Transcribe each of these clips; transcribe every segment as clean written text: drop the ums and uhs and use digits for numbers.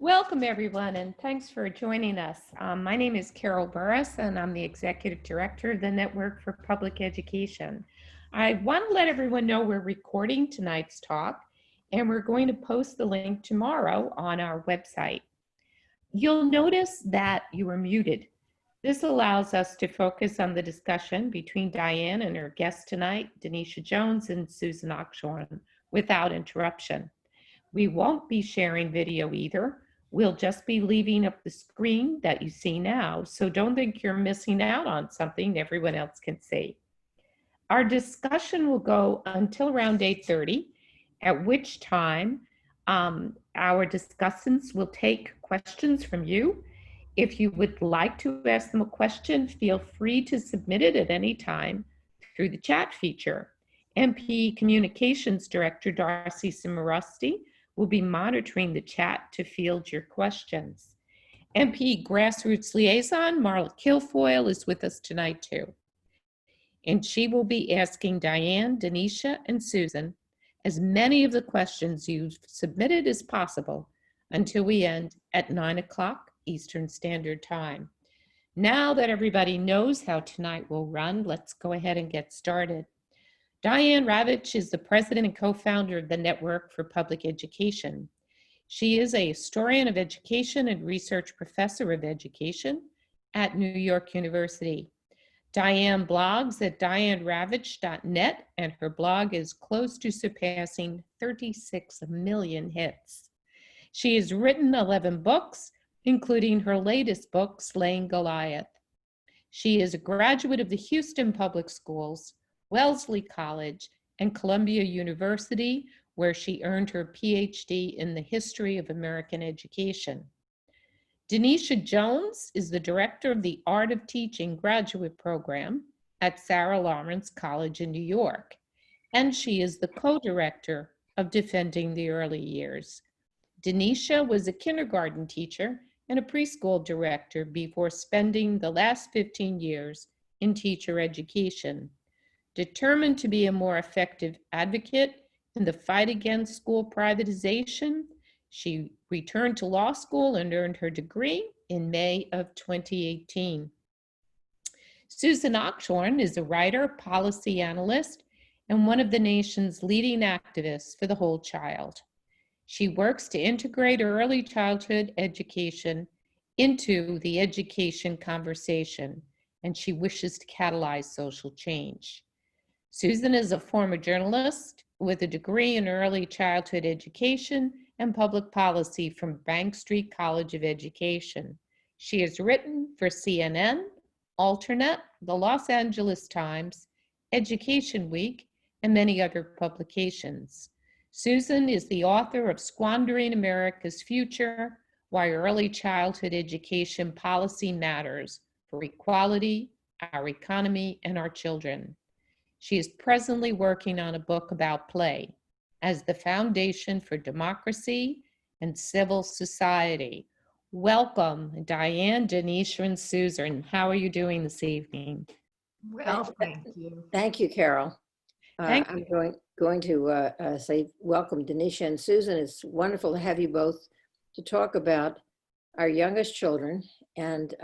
Welcome, everyone, and thanks for joining us. My name is Carol Burris, and I'm the Executive Director of the Network for Public Education. I want to let everyone know we're recording tonight's talk, and we're going to post the link tomorrow on our website. You'll notice that you are muted. This allows us to focus on the discussion between Diane and her guest tonight, Denisha Jones and Susan Ochshorn, without interruption. We won't be sharing video either. We'll just be leaving up the screen that you see now, so don't think you're missing out on something everyone else can see. Our discussion will go until around 8:30, at which time our discussants will take questions from you. If you would like to ask them a question, feel free to submit it at any time through the chat feature. MP Communications Director Darcy Cimarosti will be monitoring the chat to field your questions. MP Grassroots Liaison Marla Kilfoyle is with us tonight too. And she will be asking Diane, Denisha, and Susan as many of the questions you've submitted as possible until we end at 9 o'clock Eastern Standard Time. Now that everybody knows how tonight will run, let's go ahead and get started. Diane Ravitch is the president and co-founder of the Network for Public Education. She is a historian of education and research professor of education at New York University. Diane blogs at dianeravitch.net, and her blog is close to surpassing 36 million hits. She has written 11 books, including her latest book, Slaying Goliath. She is a graduate of the Houston Public Schools, Wellesley College, and Columbia University, where she earned her PhD in the history of American education. Denisha Jones is the director of the Art of Teaching graduate program at Sarah Lawrence College in New York, and she is the co-director of Defending the Early Years. Denisha was a kindergarten teacher and a preschool director before spending the last 15 years in teacher education. Determined to be a more effective advocate in the fight against school privatization, she returned to law school and earned her degree in May of 2018. Susan Ochshorn is a writer, policy analyst, and one of the nation's leading activists for the whole child. She works to integrate early childhood education into the education conversation, and she wishes to catalyze social change. Susan is a former journalist with a degree in early childhood education and public policy from Bank Street College of Education. She has written for CNN, Alternate, the Los Angeles Times, Education Week, and many other publications. Susan is the author of Squandering America's Future: Why Early Childhood Education Policy Matters for Equality, Our Economy, and Our Children. She is presently working on a book about play as the foundation for democracy and civil society. Welcome, Diane, Denisha, and Susan. How are you doing this evening? Well, thank you. Thank you, Carol. Thank I'm going to say welcome, Denisha and Susan. It's wonderful to have you both to talk about our youngest children and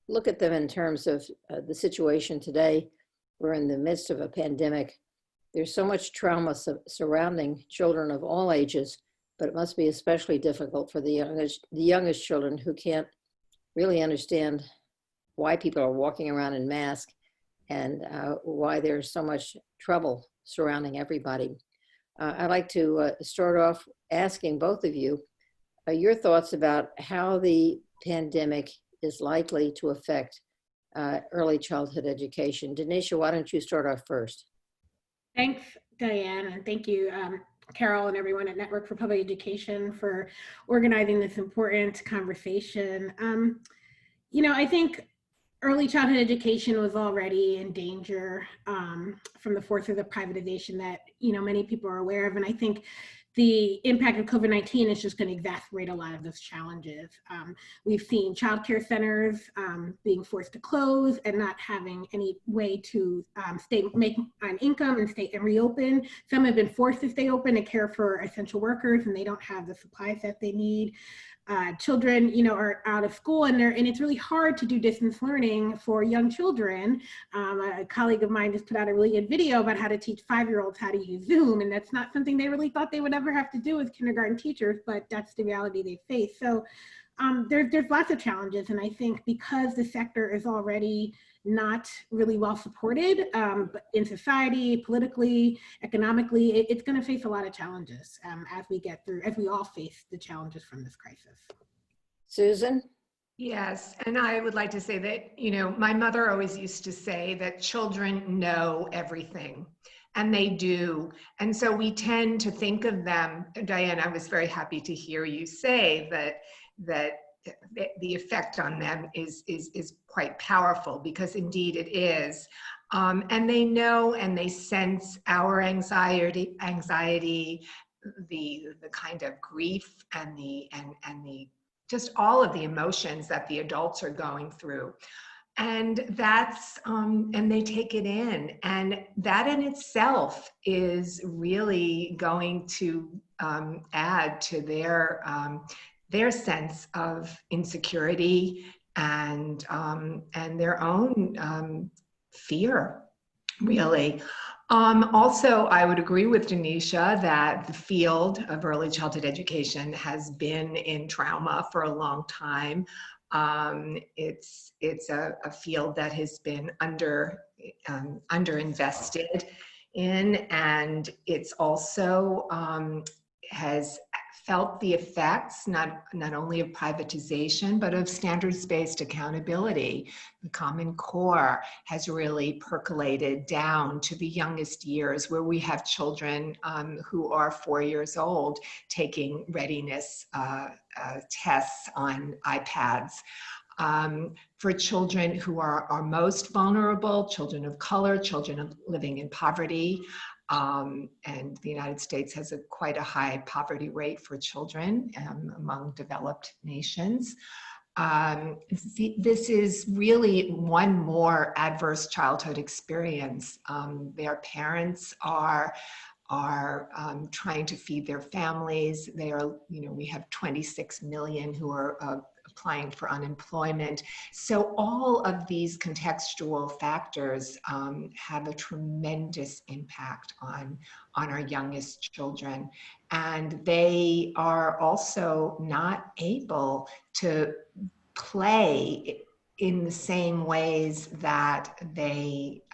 look at them in terms of the situation today. We're in the midst of a pandemic. There's so much trauma surrounding children of all ages, but it must be especially difficult for the youngest children who can't really understand why people are walking around in masks and why there's so much trouble surrounding everybody. I'd like to start off asking both of you your thoughts about how the pandemic is likely to affect early childhood education. Denisha, why don't you start off first? Thanks, Diane, and thank you, Carol, and everyone at Network for Public Education for organizing this important conversation. I think early childhood education was already in danger from the forces of privatization that many people are aware of, and I think the impact of COVID-19 is just going to exacerbate a lot of those challenges. We've seen childcare centers being forced to close and not having any way to make an income and reopen. Some have been forced to stay open to care for essential workers, and they don't have the supplies that they need. Children, are out of school, and it's really hard to do distance learning for young children. A colleague of mine just put out a really good video about how to teach 5-year-olds how to use Zoom, and that's not something they really thought they would ever have to do as kindergarten teachers, but that's the reality they face. So there's lots of challenges, and I think because the sector is already not really well supported but in society, politically, economically, it's going to face a lot of challenges as we all face the challenges from this crisis. Susan? Yes, and I would like to say that, my mother always used to say that children know everything, and they do. And so we tend to think of them, Diane, I was very happy to hear you say that the effect on them is quite powerful, because indeed it is. And they know and they sense our anxiety, the kind of grief and the just all of the emotions that the adults are going through. And that's, and they take it in. And that in itself is really going to add to their sense of insecurity and their own fear, really. Also, I would agree with Denisha that the field of early childhood education has been in trauma for a long time. It's a field that has been underinvested in, and it's also has felt the effects not only of privatization, but of standards-based accountability. The Common Core has really percolated down to the youngest years, where we have children who are 4 years old taking readiness tests on iPads. For children who are most vulnerable, children of color, children living in poverty, and the United States has quite a high poverty rate for children among developed nations. This is really one more adverse childhood experience. Their parents are trying to feed their families. We have 26 million who are applying for unemployment. So all of these contextual factors have a tremendous impact on our youngest children. And they are also not able to play in the same ways that they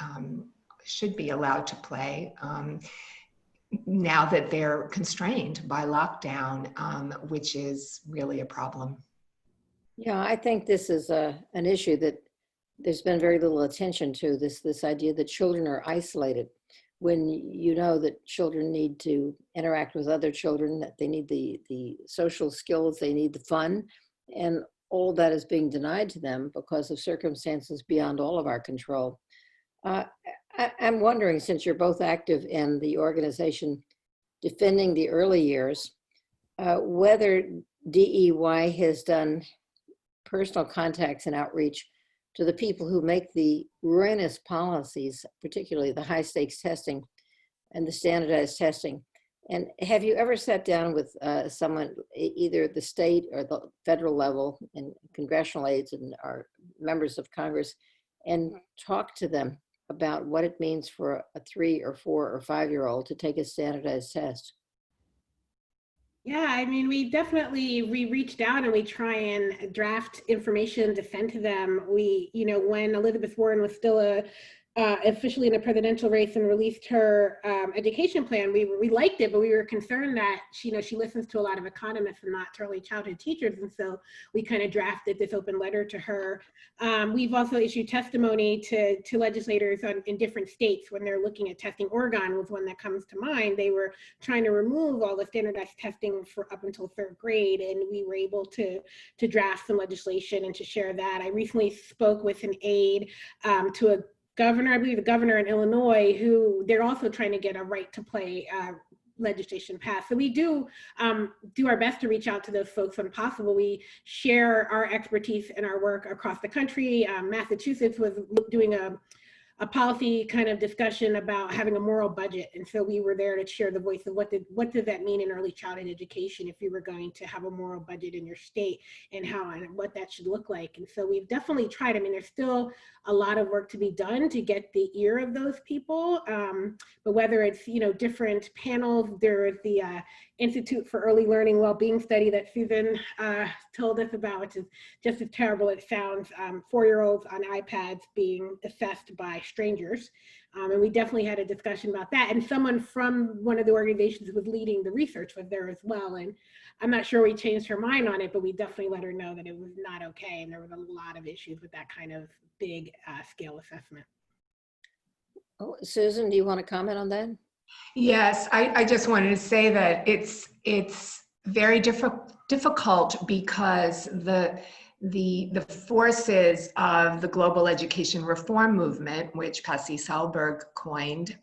should be allowed to play. Now that they're constrained by lockdown, which is really a problem. Yeah, I think this is an issue that there's been very little attention to, this idea that children are isolated, when you know that children need to interact with other children, that they need the social skills, they need the fun, and all that is being denied to them because of circumstances beyond all of our control. I'm wondering, since you're both active in the organization defending the early years, whether DEY has done personal contacts and outreach to the people who make the ruinous policies, particularly the high stakes testing and the standardized testing. And have you ever sat down with someone, either the state or the federal level, and congressional aides and our members of Congress, and talked to them about what it means for a 3 or 4 or 5-year-old to take a standardized test? Yeah, I mean, we reached out and we try and draft information to send to them. When Elizabeth Warren was still officially in a presidential race and released her education plan, we liked it, but we were concerned that she listens to a lot of economists and not to early childhood teachers, and so we kind of drafted this open letter to her. We've also issued testimony to legislators in different states when they're looking at testing. Oregon was one that comes to mind. They were trying to remove all the standardized testing for up until 3rd grade, and we were able to draft some legislation and to share that. I recently spoke with an aide to a governor, I believe the governor in Illinois, who they're also trying to get a right to play legislation passed. So we do our best to reach out to those folks when possible. We share our expertise and our work across the country. Massachusetts was doing a policy kind of discussion about having a moral budget. And so we were there to share the voice of what does that mean in early childhood education if you were going to have a moral budget in your state, and how and what that should look like. And so we've definitely tried. I mean, there's still a lot of work to be done to get the ear of those people. But whether it's, different panels, there is the Institute for Early Learning Wellbeing study that Susan told us about, which is just as terrible as it sounds. 4-year-olds on iPads being assessed by strangers. And we definitely had a discussion about that. And someone from one of the organizations who was leading the research was there as well. And I'm not sure we changed her mind on it, but we definitely let her know that it was not okay. And there was a lot of issues with that kind of big scale assessment. Oh, Susan, do you want to comment on that? Yes, I just wanted to say that it's very difficult because the forces of the global education reform movement, which Pasi Sahlberg coined,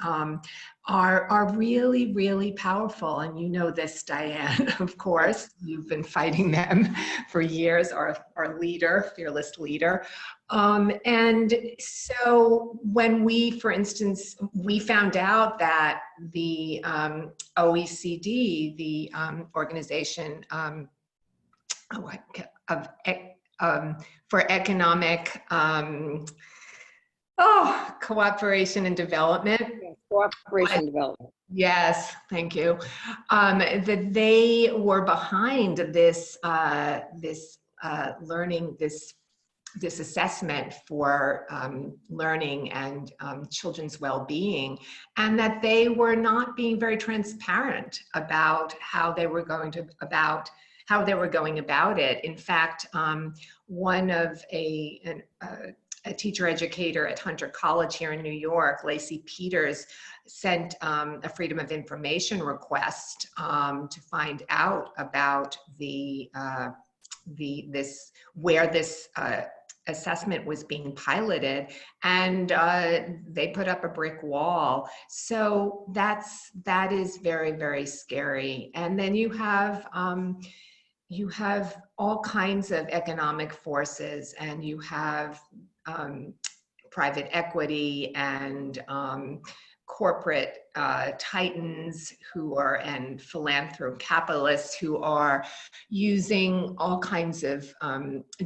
are really, really powerful. And you know this, Diane, of course. You've been fighting them for years, our leader, fearless leader. And so when we, for instance, we found out that the OECD, the organization for economic cooperation and development. Cooperation and development. Yes, thank you. That they were behind this learning, this assessment for learning and children's well-being, and that they were not being very transparent about how they were going about it. In fact, one of a teacher educator at Hunter College here in New York, Lacey Peters, sent a Freedom of Information request to find out about where this assessment was being piloted, and they put up a brick wall. So that is very, very scary. And then you have all kinds of economic forces, and you have private equity and corporate titans and Philanthro capitalists who are using all kinds of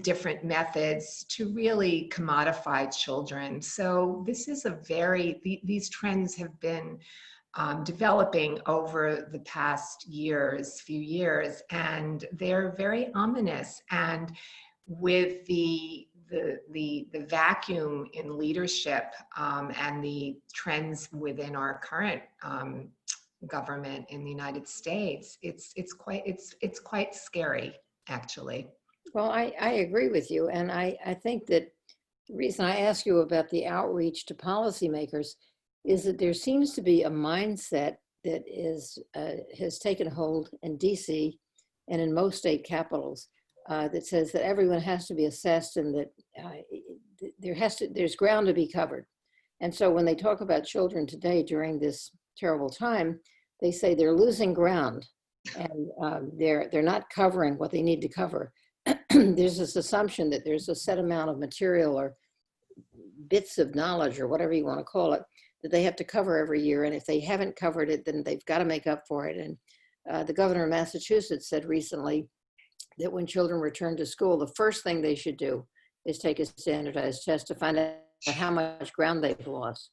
different methods to really commodify children. So this is these trends have been developing over the past few years, and they're very ominous. And with the vacuum in leadership and the trends within our current government in the United States, it's quite scary, actually. Well, I agree with you, and I think that the reason I ask you about the outreach to policymakers is that there seems to be a mindset that has taken hold in DC and in most state capitals that says that everyone has to be assessed, and that there's ground to be covered. And so when they talk about children today during this terrible time, they say they're losing ground, and they're not covering what they need to cover. There's this assumption that there's a set amount of material or bits of knowledge or whatever you want to call it that they have to cover every year. And if they haven't covered it, then they've got to make up for it. And the governor of Massachusetts said recently that when children return to school, the first thing they should do is take a standardized test to find out how much ground they've lost,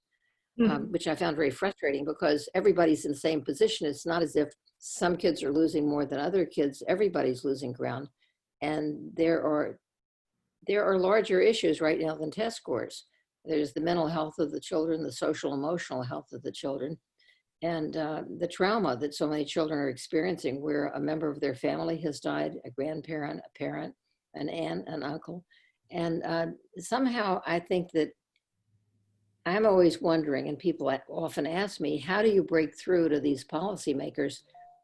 which I found very frustrating because everybody's in the same position. It's not as if some kids are losing more than other kids. Everybody's losing ground. And there are larger issues right now than test scores. There's the mental health of the children, the social emotional health of the children, and the trauma that so many children are experiencing where a member of their family has died, a grandparent, a parent, an aunt, an uncle. And somehow I think that I'm always wondering, and people often ask me, how do you break through to these policymakers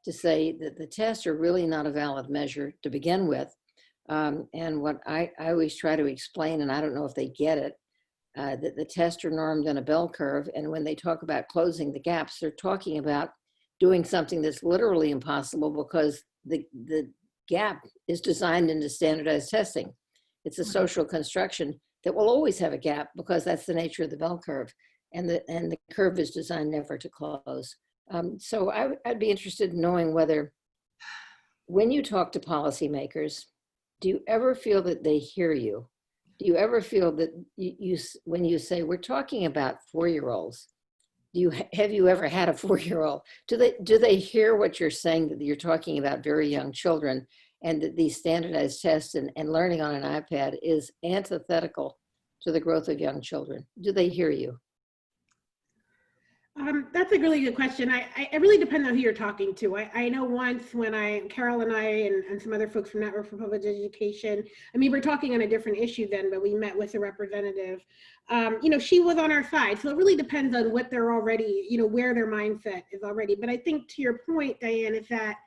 to say that the tests are really not a valid measure to begin with? And what I always try to explain, and I don't know if they get it, that the tests are normed in a bell curve. And when they talk about closing the gaps, they're talking about doing something that's literally impossible because the gap is designed into standardized testing. It's a social construction that will always have a gap because that's the nature of the bell curve, and the curve is designed never to close. So I'd be interested in knowing whether, when you talk to policymakers, do you ever feel that they hear you? Do you ever feel that when you say, we're talking about 4-year-olds, have you ever had a 4-year-old? Do they hear what you're saying, that you're talking about very young children, and that these standardized tests and learning on an iPad is antithetical to the growth of young children? Do they hear you? That's a really good question. It really depends on who you're talking to. I know once when Carol and I and some other folks from Network for Public Education, I mean, we're talking on a different issue then, but we met with a representative. She was on our side. So it really depends on what they're already, where their mindset is already. But I think to your point, Diane, is that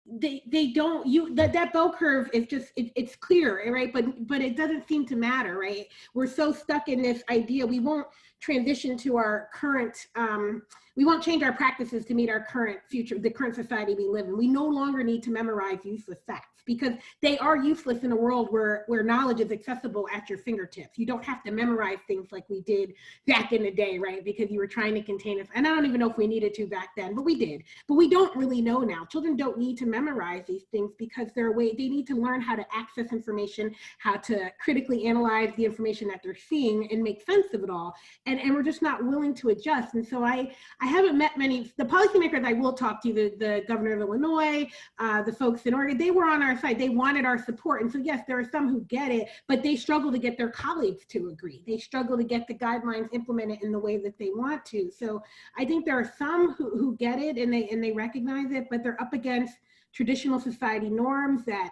they don't, that bell curve is just, it's clear, right? But it doesn't seem to matter, right? We're so stuck in this idea. We won't transition to our current, we won't change our practices to meet our current future, the current society we live in. We no longer need to memorize useless facts because they are useless in a world where knowledge is accessible at your fingertips. You don't have to memorize things like we did back in the day, right? Because you were trying to contain us. And I don't even know if we needed to back then, but we did. But we don't really know now. Children don't need to memorize these things because they need to learn how to access information, how to critically analyze the information that they're seeing and make sense of it all. And we're just not willing to adjust. And so I haven't met many, the policymakers I will talk to, the governor of Illinois, the folks in Oregon, they were on our side. They wanted our support. And so yes, there are some who get it, but they struggle to get their colleagues to agree. They struggle to get the guidelines implemented in the way that they want to. So I think there are some who get it and they recognize it, but they're up against traditional society norms that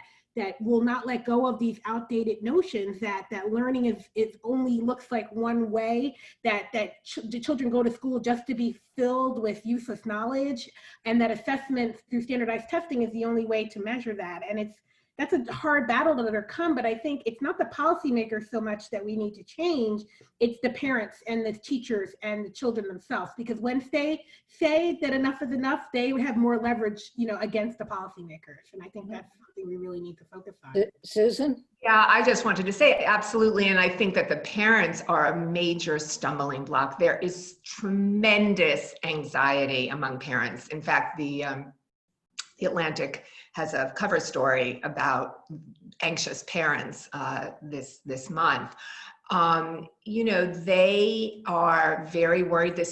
will not let go of these outdated notions that learning is only looks like one way, that the children go to school just to be filled with useless knowledge, and that assessment through standardized testing is the only way to measure that. And that's a hard battle to overcome, but I think it's not the policymakers so much that we need to change, it's the parents and the teachers and the children themselves, because once they say that enough is enough, they have more leverage, against the policymakers. And I think that's something we really need to focus on. Susan? Yeah, I just wanted to say absolutely. And I think that the parents are a major stumbling block. There is tremendous anxiety among parents. In fact, the Atlantic has a cover story about anxious parents this month. They are very worried. The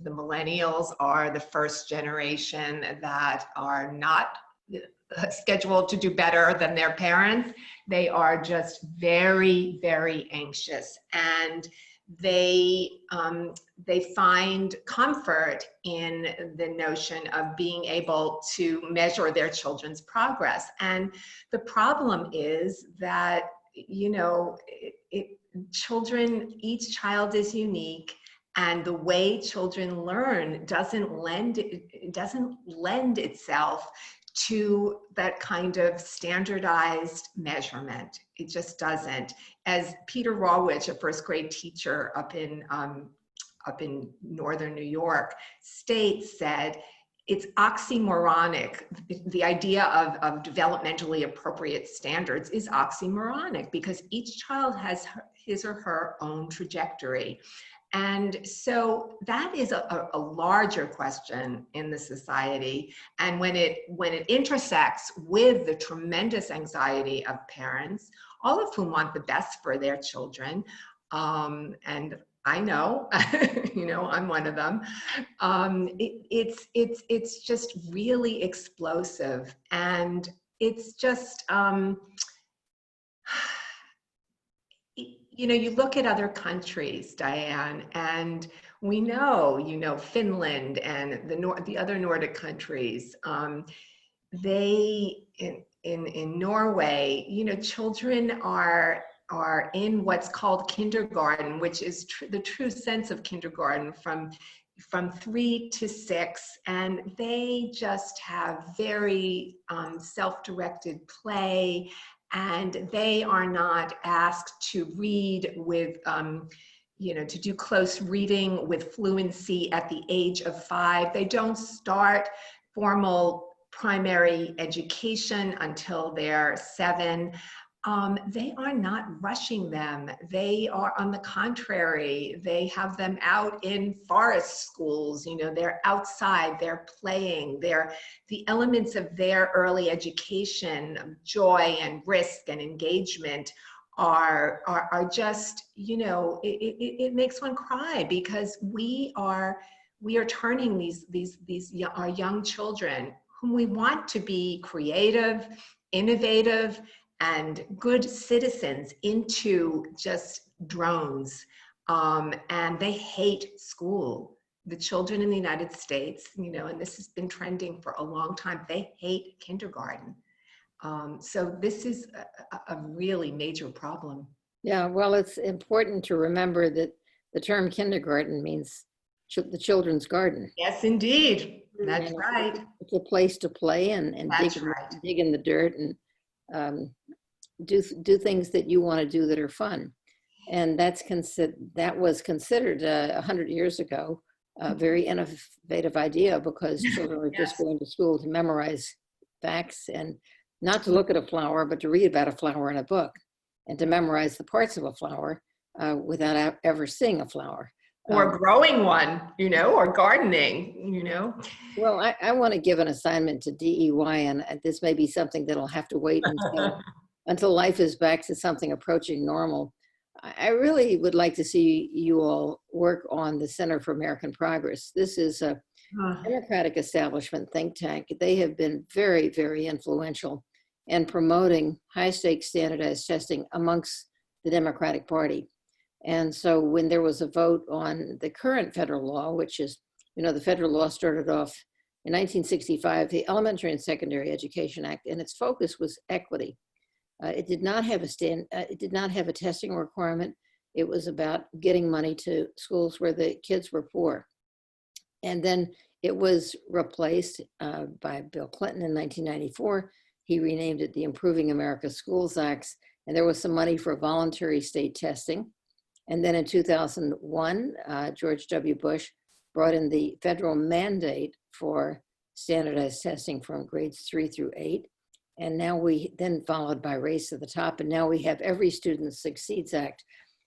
millennials are the first generation that are not scheduled to do better than their parents. They are just very, very anxious, and they find comfort in the notion of being able to measure their children's progress. And the problem is that, each child is unique, and the way children learn doesn't lend itself to that kind of standardized measurement. It just doesn't. As Peter Rawitch, a first grade teacher up in northern New York State, said, it's oxymoronic. The idea of developmentally appropriate standards is oxymoronic because each child has his or her own trajectory. And so that is a larger question in the society. And when it intersects with the tremendous anxiety of parents, all of whom want the best for their children, and I know, I'm one of them. It's just really explosive, and it's just, you look at other countries, Diane, and we know, Finland and the other Nordic countries. In Norway, children are in what's called kindergarten, which is the true sense of kindergarten, from 3 to 6, and they just have very self-directed play, and they are not asked to read with to do close reading with fluency at the age of 5. They don't start formal primary education until they're 7. They are not rushing them. They are, on the contrary, they have them out in forest schools. They're outside, they're playing, the elements of their early education, of joy and risk and engagement are just, it makes one cry, because we are turning our young children, whom we want to be creative, innovative, and good citizens, into just drones. And they hate school. The children in the United States, and this has been trending for a long time, they hate kindergarten. So this is a really major problem. Yeah, well, it's important to remember that the term kindergarten means the children's garden. Yes, indeed. That's And right. It's a place to play and That's right. dig in the dirt and do things that you want to do that are fun. And that was considered 100 years ago a very innovative idea, because children were just Yes. going to school to memorize facts and not to look at a flower, but to read about a flower in a book, and to memorize the parts of a flower without ever seeing a flower. Or growing one, or gardening, Well, I want to give an assignment to DEY, and this may be something that'll have to wait until life is back to something approaching normal. I really would like to see you all work on the Center for American Progress. This is a Democratic establishment think tank. They have been very, very influential in promoting high-stakes standardized testing amongst the Democratic Party. And so when there was a vote on the current federal law, which is, the federal law started off in 1965, the Elementary and Secondary Education Act, and its focus was equity. It did not have a testing requirement. It was about getting money to schools where the kids were poor. And then it was replaced by Bill Clinton in 1994. He renamed it the Improving America Schools Act, and there was some money for voluntary state testing. And then in 2001, George W. Bush brought in the federal mandate for standardized testing from grades 3 through 8. And now then followed by Race to the Top, and now we have Every Student Succeeds Act.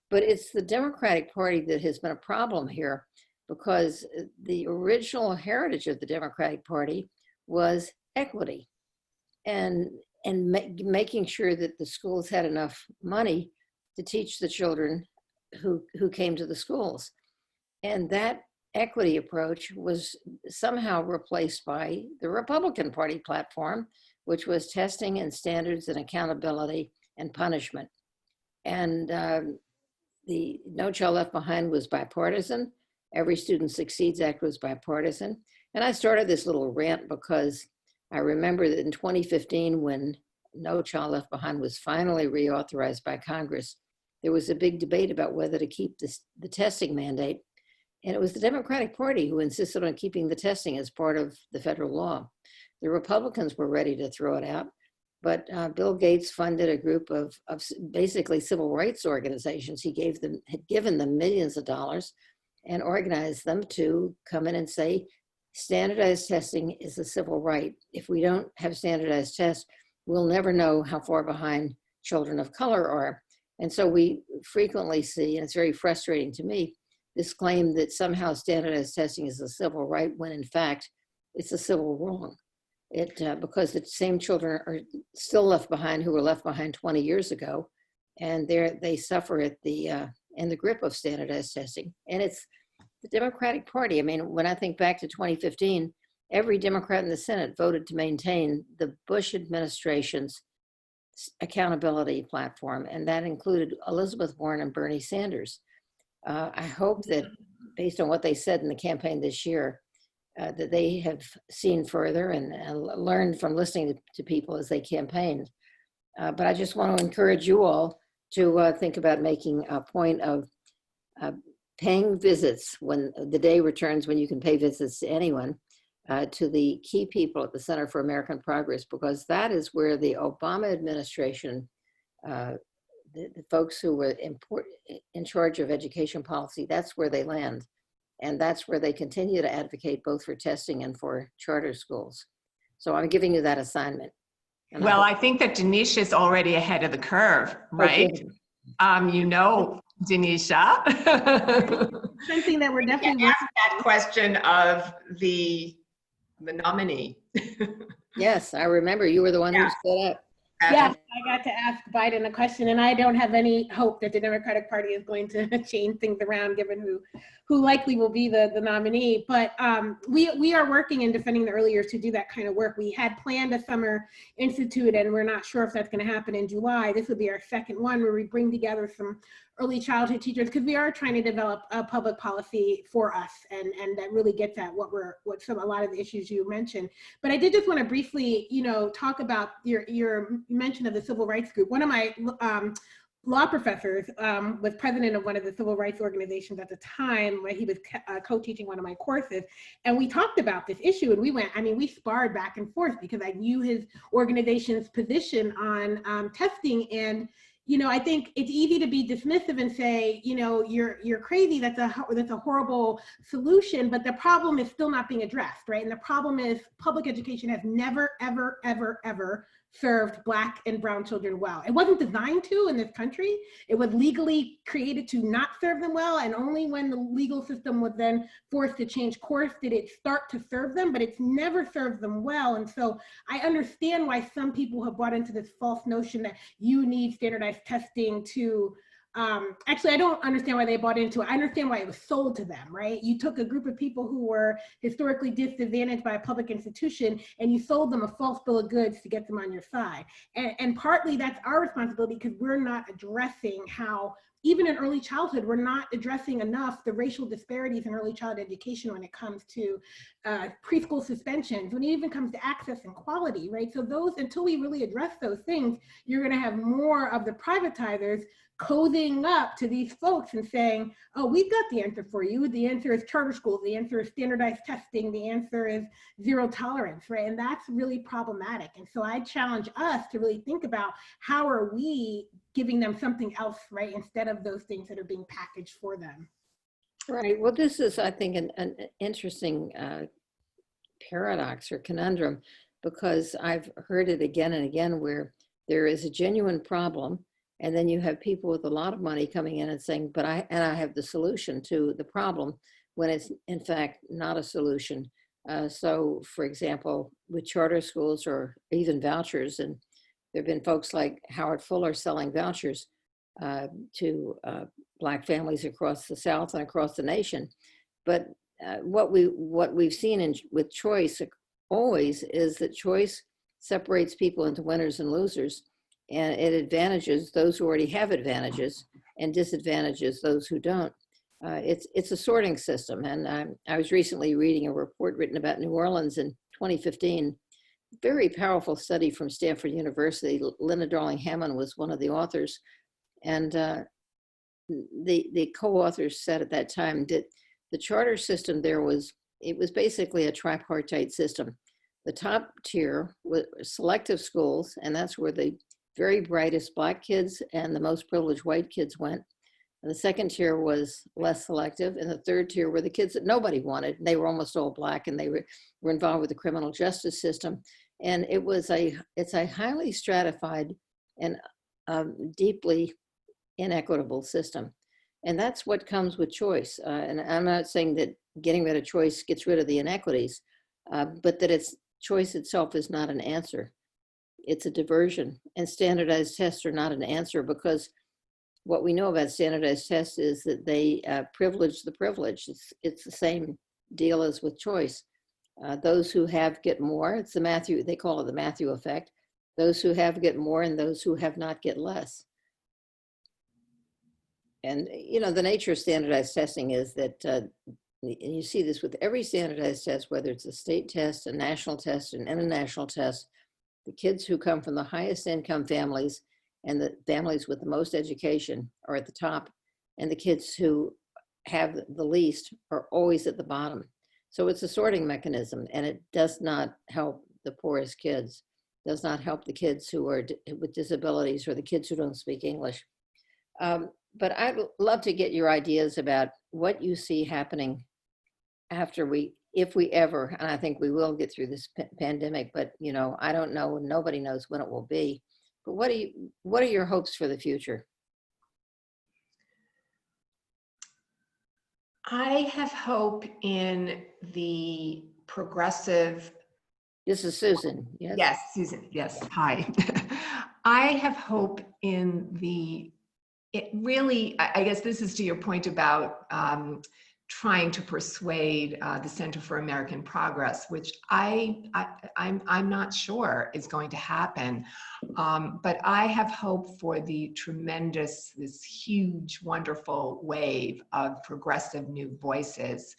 But it's the Democratic Party that has been a problem here, because the original heritage of the Democratic Party was equity and making sure that the schools had enough money to teach the children who came to the schools. And that equity approach was somehow replaced by the Republican Party platform, which was testing and standards and accountability and punishment. And the No Child Left Behind was bipartisan. Every Student Succeeds Act was bipartisan. And I started this little rant because I remember that in 2015, when No Child Left Behind was finally reauthorized by Congress, there was a big debate about whether to keep the testing mandate. And it was the Democratic Party who insisted on keeping the testing as part of the federal law. The Republicans were ready to throw it out, but Bill Gates funded a group of basically civil rights organizations. He had given them millions of dollars and organized them to come in and say, standardized testing is a civil right. If we don't have standardized tests, we'll never know how far behind children of color are. And so we frequently see, and it's very frustrating to me, this claim that somehow standardized testing is a civil right, when in fact, it's a civil wrong. Because the same children are still left behind who were left behind 20 years ago, and they suffer in the grip of standardized testing. And it's the Democratic Party. I mean, when I think back to 2015, every Democrat in the Senate voted to maintain the Bush administration's accountability platform, and that included Elizabeth Warren and Bernie Sanders. I hope that, based on what they said in the campaign this year, that they have seen further and learned from listening to people as they campaigned. But I just want to encourage you all to think about making a point of paying visits when the day returns when you can pay visits to anyone, to the key people at the Center for American Progress, because that is where the Obama administration the folks who were in charge of education policy, that's where they land. And that's where they continue to advocate both for testing and for charter schools. So I'm giving you that assignment. And Well, I think that Denisha is already ahead of the curve, right? You know, Denisha. Something that we're definitely ask that question of the nominee. Yes, I remember you were the one who stood up. Yes, I got to ask Biden a question, and I don't have any hope that the Democratic Party is going to change things around, given who likely will be the nominee. But we are working in defending the early years to do that kind of work. We had planned a summer institute, and we're not sure if that's going to happen in July. This will be our second one, where we bring together some early childhood teachers, because we are trying to develop a public policy for us, and that really gets at a lot of the issues you mentioned. But I did just want to briefly, talk about your mention of the civil rights group. One of my law professors was president of one of the civil rights organizations at the time when he was co-teaching one of my courses, and we talked about this issue, and we sparred back and forth because I knew his organization's position on testing. And I think it's easy to be dismissive and say, you're crazy. That's a horrible solution. But the problem is still not being addressed, right? And the problem is public education has never, ever, ever, ever served Black and brown children well. It wasn't designed to in this country. It was legally created to not serve them well. And only when the legal system was then forced to change course did it start to serve them, but it's never served them well. And so I understand why some people have bought into this false notion that you need standardized testing to actually, I don't understand why they bought into it. I understand why it was sold to them, right? You took a group of people who were historically disadvantaged by a public institution and you sold them a false bill of goods to get them on your side. And partly that's our responsibility, because we're not addressing how, even in early childhood, we're not addressing enough the racial disparities in early childhood education when it comes to preschool suspensions, when it even comes to access and quality, right? So until we really address those things, you're gonna have more of the privatizers cozying up to these folks and saying, oh, we've got the answer for you. The answer is charter schools. The answer is standardized testing. The answer is zero tolerance, right? And that's really problematic. And so I challenge us to really think about how are we giving them something else, right, instead of those things that are being packaged for them. Right. Well, this is, I think, an interesting paradox or conundrum, because I've heard it again and again where there is a genuine problem, and then you have people with a lot of money coming in and saying, but I have the solution to the problem, when it's in fact not a solution. So for example, with charter schools or even vouchers, and there have been folks like Howard Fuller selling vouchers to Black families across the South and across the nation. But what we've seen with choice always is that choice separates people into winners and losers. And it advantages those who already have advantages and disadvantages those who don't. It's a sorting system. And I was recently reading a report written about New Orleans in 2015, very powerful study from Stanford University. Linda Darling-Hammond was one of the authors. And the co-authors said at that time that the charter system there was basically a tripartite system. The top tier was selective schools, and that's where the very brightest Black kids and the most privileged white kids went. And the second tier was less selective, and the third tier were the kids that nobody wanted. They were almost all Black, and they were involved with the criminal justice system. And it's a highly stratified and deeply inequitable system. And that's what comes with choice. And I'm not saying that getting rid of choice gets rid of the inequities, but that choice itself is not an answer. It's a diversion. And standardized tests are not an answer, because what we know about standardized tests is that they privilege the privileged. It's the same deal as with choice. Those who have get more. They call it the Matthew effect. Those who have get more, and those who have not get less. And the nature of standardized testing is that, and you see this with every standardized test, whether it's a state test, a national test, an international test, the kids who come from the highest income families and the families with the most education are at the top, and the kids who have the least are always at the bottom. So it's a sorting mechanism, and it does not help the poorest kids, does not help the kids who are with disabilities or the kids who don't speak English. But I'd love to get your ideas about what you see happening after if we ever, and I think we will get through this pandemic, but you know, I don't know, nobody knows when it will be. But what are your hopes for the future? I have hope in the progressive. This is Susan. Yes. Yes, Susan. Yes. Hi. I have hope in it really, I guess this is to your point about trying to persuade the Center for American Progress, which I'm not sure is going to happen. But I have hope for this huge, wonderful wave of progressive new voices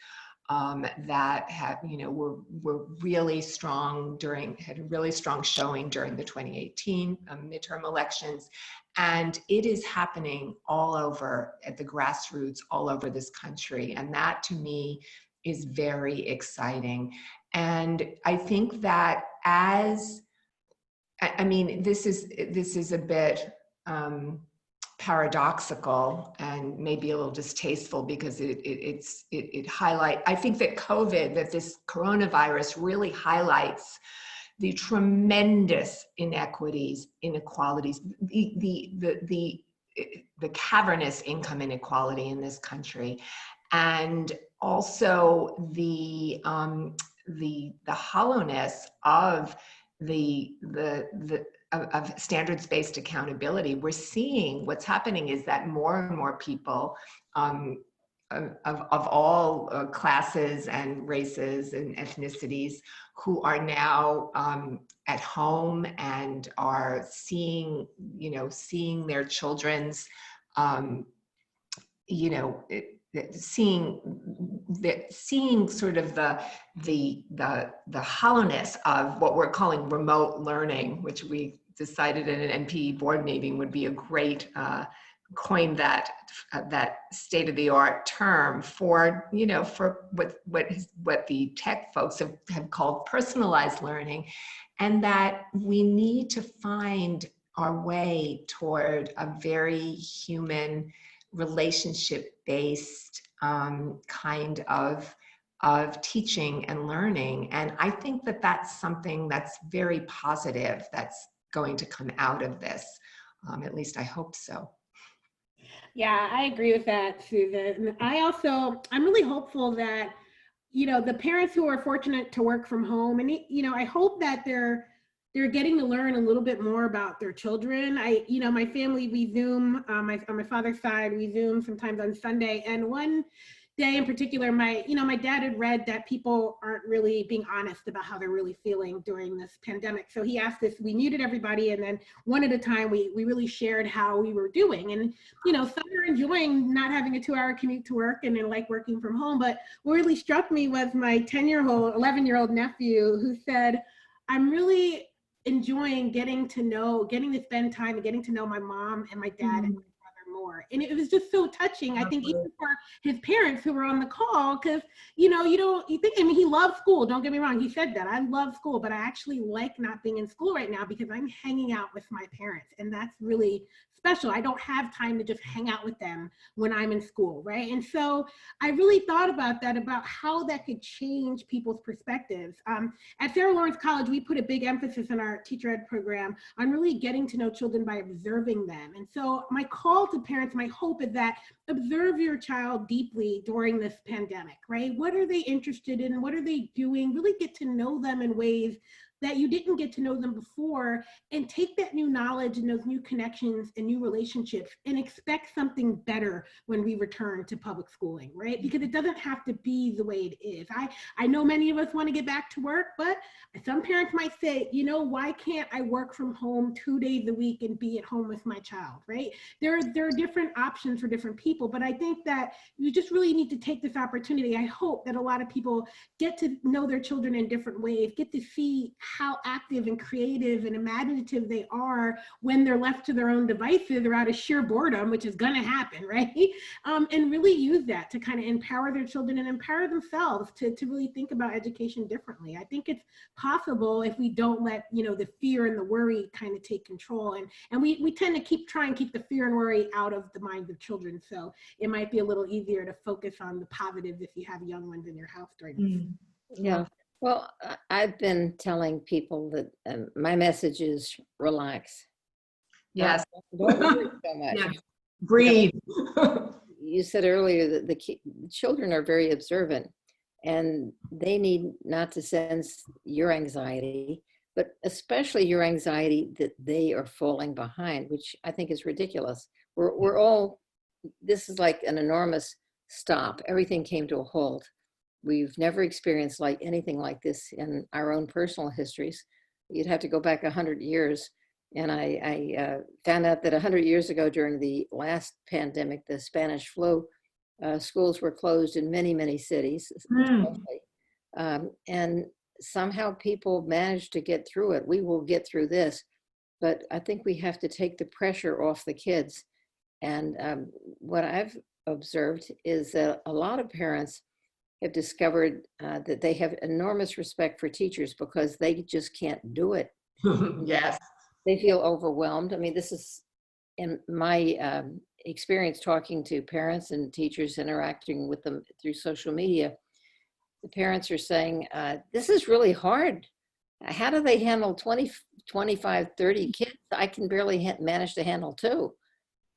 that have, were really strong had a really strong showing during the 2018 midterm elections. And it is happening all over at the grassroots, all over this country. And that to me is very exciting. And I think that this is a bit paradoxical and maybe a little distasteful because it highlights, I think that this coronavirus really highlights the tremendous inequalities, the cavernous income inequality in this country, and also the hollowness of of standards-based accountability. We're seeing what's happening is that more and more people of all classes and races and ethnicities who are now at home and are seeing their children's, seeing sort of the hollowness of what we're calling remote learning, which we decided in an NPE board meeting would be a great coin that state-of-the-art term for what the tech folks have called personalized learning, and that we need to find our way toward a very human, relationship-based kind of teaching and learning. And I think that that's something that's very positive that's going to come out of this. At least I hope so. Yeah, I agree with that, Susan. I'm really hopeful that, the parents who are fortunate to work from home, and, I hope that they're getting to learn a little bit more about their children. My family, we Zoom, on my father's side, we Zoom sometimes on Sunday. And one day in particular, my dad had read that people aren't really being honest about how they're really feeling during this pandemic. So he asked us, we muted everybody, and then one at a time, we really shared how we were doing. And, some are enjoying not having a 2-hour commute to work and then like working from home. But what really struck me was my 11-year-old nephew who said, I'm really enjoying getting to spend time and getting to know my mom and my dad and my brother more. And it was just so touching, I think, even for his parents who were on the call, because you think, he loves school, don't get me wrong, he said that, I love school, but I actually like not being in school right now because I'm hanging out with my parents, and that's really special. I don't have time to just hang out with them when I'm in school, right? And so I really thought about that, about how that could change people's perspectives. At Sarah Lawrence College, we put a big emphasis in our teacher ed program on really getting to know children by observing them. And so my call to parents, my hope is that observe your child deeply during this pandemic, right? What are they interested in? What are they doing? Really get to know them in ways that you didn't get to know them before, and take that new knowledge and those new connections and new relationships and expect something better when we return to public schooling, right? Because it doesn't have to be the way it is. I know many of us want to get back to work, but some parents might say, why can't I work from home 2 days a week and be at home with my child, right? There are different options for different people, but I think that you just really need to take this opportunity. I hope that a lot of people get to know their children in different ways, get to see how active and creative and imaginative they are when they're left to their own devices or out of sheer boredom, which is going to happen, right? And really use that to kind of empower their children and empower themselves to really think about education differently. I think it's possible if we don't let, you know, the fear and the worry kind of take control. And we tend to try and keep the fear and worry out of the minds of children. So it might be a little easier to focus on the positives if you have young ones in your house during this. Yeah. Well, I've been telling people that my message is relax. Yes. Don't worry so much. Yes. Breathe. You said earlier that the children are very observant, and they need not to sense your anxiety, but especially your anxiety that they are falling behind, which I think is ridiculous. We're all, this is like an enormous stop. Everything came to a halt. We've never experienced like anything like this in our own personal histories. You'd have to go back 100 years. And I found out that 100 years ago during the last pandemic, the Spanish flu, schools were closed in many, many cities. And somehow people managed to get through it. We will get through this. But I think we have to take the pressure off the kids. And what I've observed is that a lot of parents have discovered that they have enormous respect for teachers because they just can't do it. Yes. They feel overwhelmed. I mean, this is in my experience talking to parents and teachers, interacting with them through social media. The parents are saying, this is really hard. How do they handle 20, 25, 30 kids? I can barely manage to handle 2.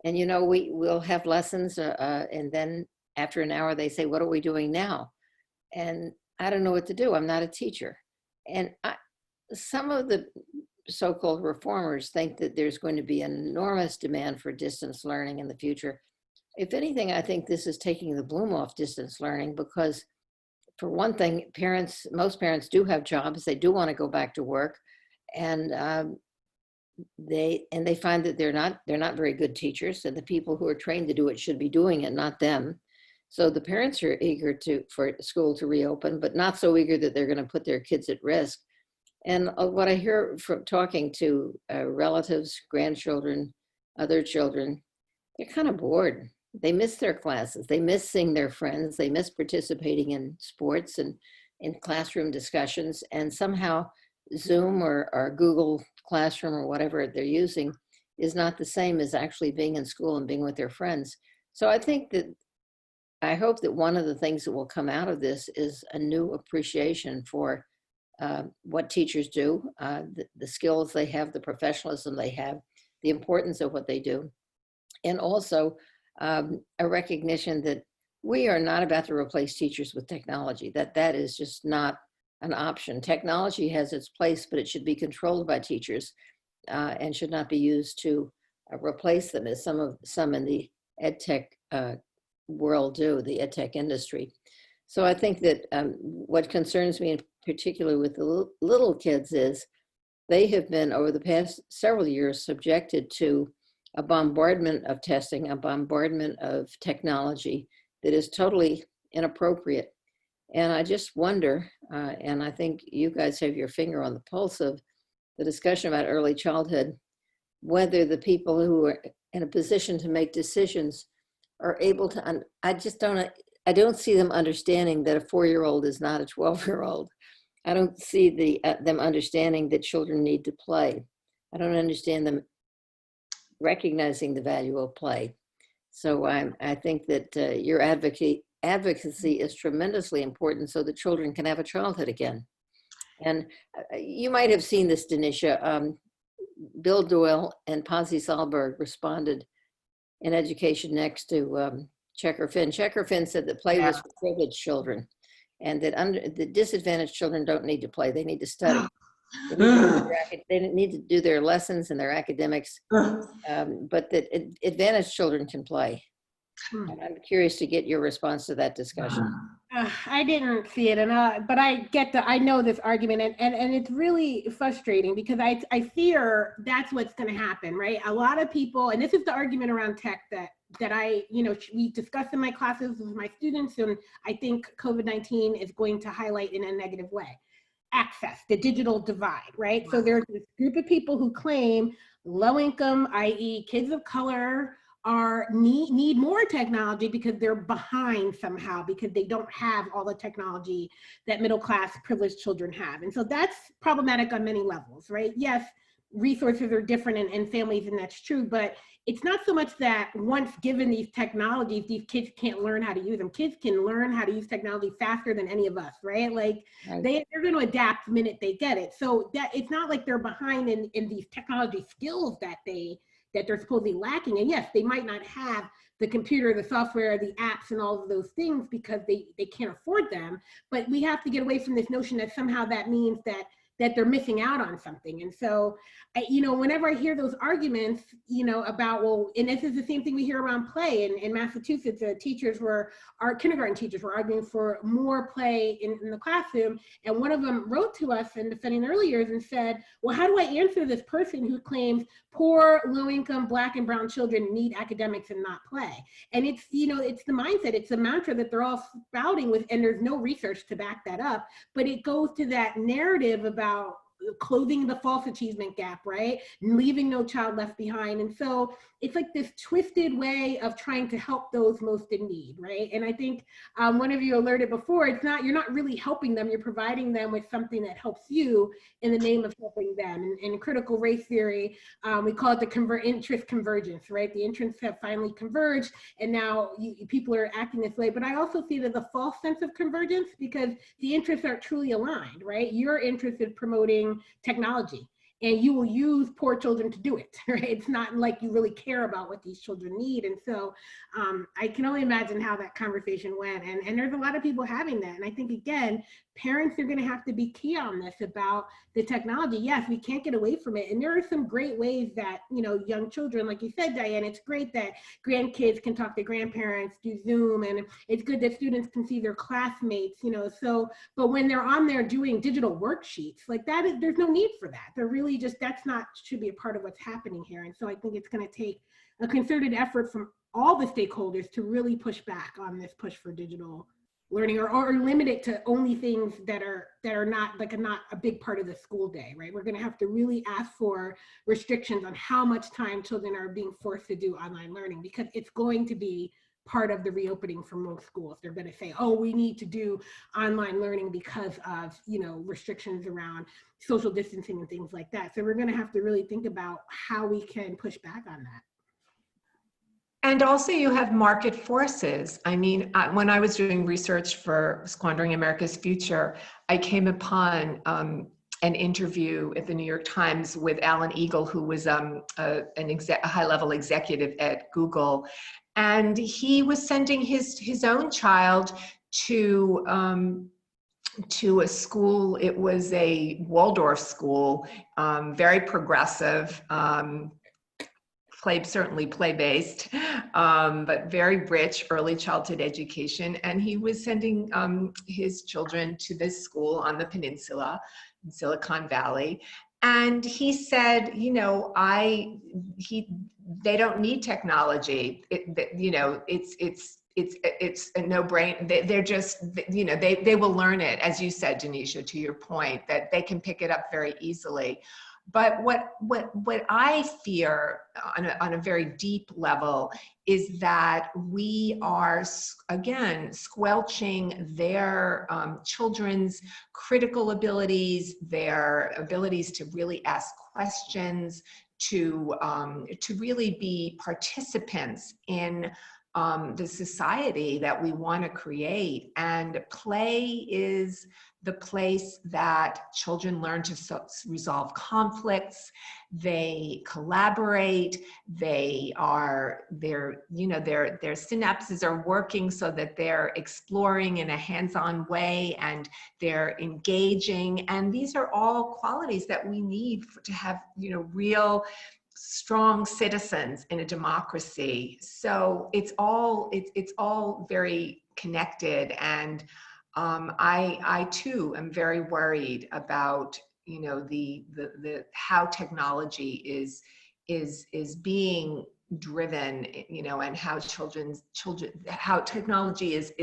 And, you know, we'll have lessons and then after an hour, they say, what are we doing now? And I don't know what to do. I'm not a teacher. And some of the so-called reformers think that there's going to be an enormous demand for distance learning in the future. If anything, I think this is taking the bloom off distance learning because, for one thing, most parents do have jobs. They do want to go back to work. And they find that they're not very good teachers, and the people who are trained to do it should be doing it, not them. So the parents are eager for school to reopen, but not so eager that they're going to put their kids at risk. And what I hear from talking to relatives, grandchildren, other children, they're kind of bored. They miss their classes. They miss seeing their friends. They miss participating in sports and in classroom discussions. And somehow Zoom or Google Classroom or whatever they're using is not the same as actually being in school and being with their friends. So I hope that one of the things that will come out of this is a new appreciation for what teachers do, the skills they have, the professionalism they have, the importance of what they do, and also a recognition that we are not about to replace teachers with technology, that is just not an option. Technology has its place, but it should be controlled by teachers and should not be used to replace them, as some in the Edtech world do, the Edtech industry. So I think that what concerns me in particular with the little kids is they have been, over the past several years, subjected to a bombardment of testing, a bombardment of technology that is totally inappropriate. And I just wonder, and I think you guys have your finger on the pulse of the discussion about early childhood, whether the people who are in a position to make decisions are able to, I don't see them understanding that a 4-year-old is not a 12-year-old. I don't see them understanding that children need to play. I don't understand them recognizing the value of play. So I think that your advocacy is tremendously important so that children can have a childhood again. And you might have seen this, Denisha. Bill Doyle and Ponzi Solberg responded in Education Next to Checker Finn. Checker Finn said that play was for privileged children, and that the disadvantaged children don't need to play, they need to study. They need to do their lessons and their academics, but that advantaged children can play. And I'm curious to get your response to that discussion. I didn't see it, but I know this argument, and it's really frustrating because I fear that's what's going to happen, right? A lot of people, and this is the argument around tech that we discuss in my classes with my students, and I think COVID-19 is going to highlight in a negative way. access, the digital divide, right? So there's this group of people who claim low income, i.e. kids of color, need more technology because they're behind somehow, because they don't have all the technology that middle class privileged children have. And so that's problematic on many levels, right? Yes, resources are different in families, and that's true, but it's not so much that once given these technologies, these kids can't learn how to use them. Kids can learn how to use technology faster than any of us, right? Like they're going to adapt the minute they get it. So that it's not like they're behind in these technology skills that they're supposedly lacking. And yes, they might not have the computer, the software, the apps, and all of those things because they can't afford them. But we have to get away from this notion that somehow that means that they're missing out on something. And so, whenever I hear those arguments, about, well, and this is the same thing we hear around play. In Massachusetts, our kindergarten teachers were arguing for more play in the classroom. And one of them wrote to us in Defending the Early Years and said, well, how do I answer this person who claims poor, low-income Black and brown children need academics and not play? And it's, it's the mindset, it's the mantra that they're all spouting with, and there's no research to back that up, but it goes to that narrative about closing the false achievement gap, right? Leaving no child left behind. And so it's like this twisted way of trying to help those most in need, right? And I think one of you alerted before, you're not really helping them, you're providing them with something that helps you in the name of helping them. And in critical race theory, we call it the interest convergence, right? The interests have finally converged, and now people are acting this way. But I also see there's a false sense of convergence because the interests aren't truly aligned, right? Your interest in promoting technology, and you will use poor children to do it, right? It's not like you really care about what these children need. And so I can only imagine how that conversation went. And there's a lot of people having that. And I think, again, parents are going to have to be key on this about the technology. Yes, we can't get away from it. And there are some great ways that, young children, like you said, Diane, it's great that grandkids can talk to grandparents, do Zoom, and it's good that students can see their classmates, but when they're on there doing digital worksheets, like that, there's no need for that. They're really should be a part of what's happening here. And so I think it's going to take a concerted effort from all the stakeholders to really push back on this push for digital learning, or limit it to only things that are not a big part of the school day, right? We're going to have to really ask for restrictions on how much time children are being forced to do online learning, because it's going to be part of the reopening for most schools. They're going to say, oh, we need to do online learning because of, restrictions around social distancing and things like that. So we're going to have to really think about how we can push back on that. And also you have market forces. I mean, when I was doing research for Squandering America's Future, I came upon an interview at the New York Times with Alan Eagle, who was a high-level executive at Google. And he was sending his own child to a school. It was a Waldorf school, very progressive, certainly play-based, but very rich early childhood education. And he was sending his children to this school on the peninsula in Silicon Valley. And he said, they don't need technology. It's a no-brainer. They're just, they will learn it, as you said, Denisha, to your point, that they can pick it up very easily. But what I fear on a very deep level is that we are, again, squelching their children's critical abilities, their abilities to really ask questions, to really be participants in the society that we want to create. And play is the place that children learn to resolve conflicts. They collaborate. Their synapses are working so that they're exploring in a hands-on way, and they're engaging. And these are all qualities that we need to have, real strong citizens in a democracy. So it's all very connected. And I too am very worried about the how technology is being driven, and how how technology is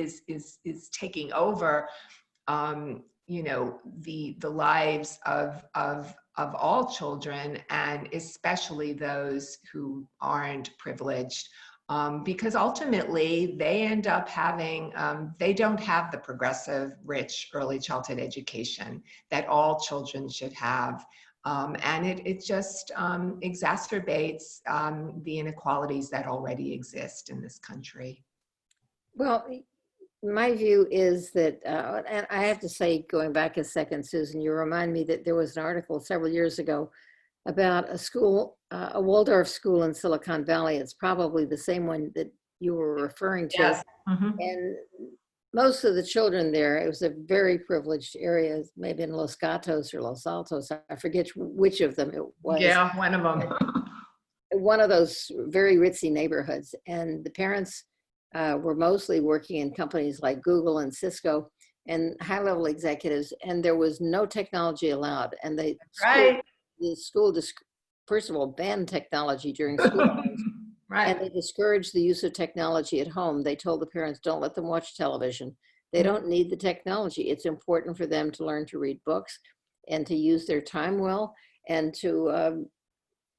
taking over. you know, the lives of all children, and especially those who aren't privileged, because ultimately they end up having, they don't have the progressive, rich early childhood education that all children should have. And it just exacerbates the inequalities that already exist in this country. Well, my view is that, and I have to say, going back a second, Susan, you remind me that there was an article several years ago about a school, a Waldorf school in Silicon Valley. It's probably the same one that you were referring to. Yes. Mm-hmm. And most of the children there, it was a very privileged area, maybe in Los Gatos or Los Altos. I forget which of them it was. Yeah, one of them. One of those very ritzy neighborhoods. And the parents were mostly working in companies like Google and Cisco and high-level executives, and there was no technology allowed. And the school first of all, banned technology during school hours. Right. And they discouraged the use of technology at home. They told the parents, don't let them watch television. They don't need the technology. It's important for them to learn to read books and to use their time well, and to,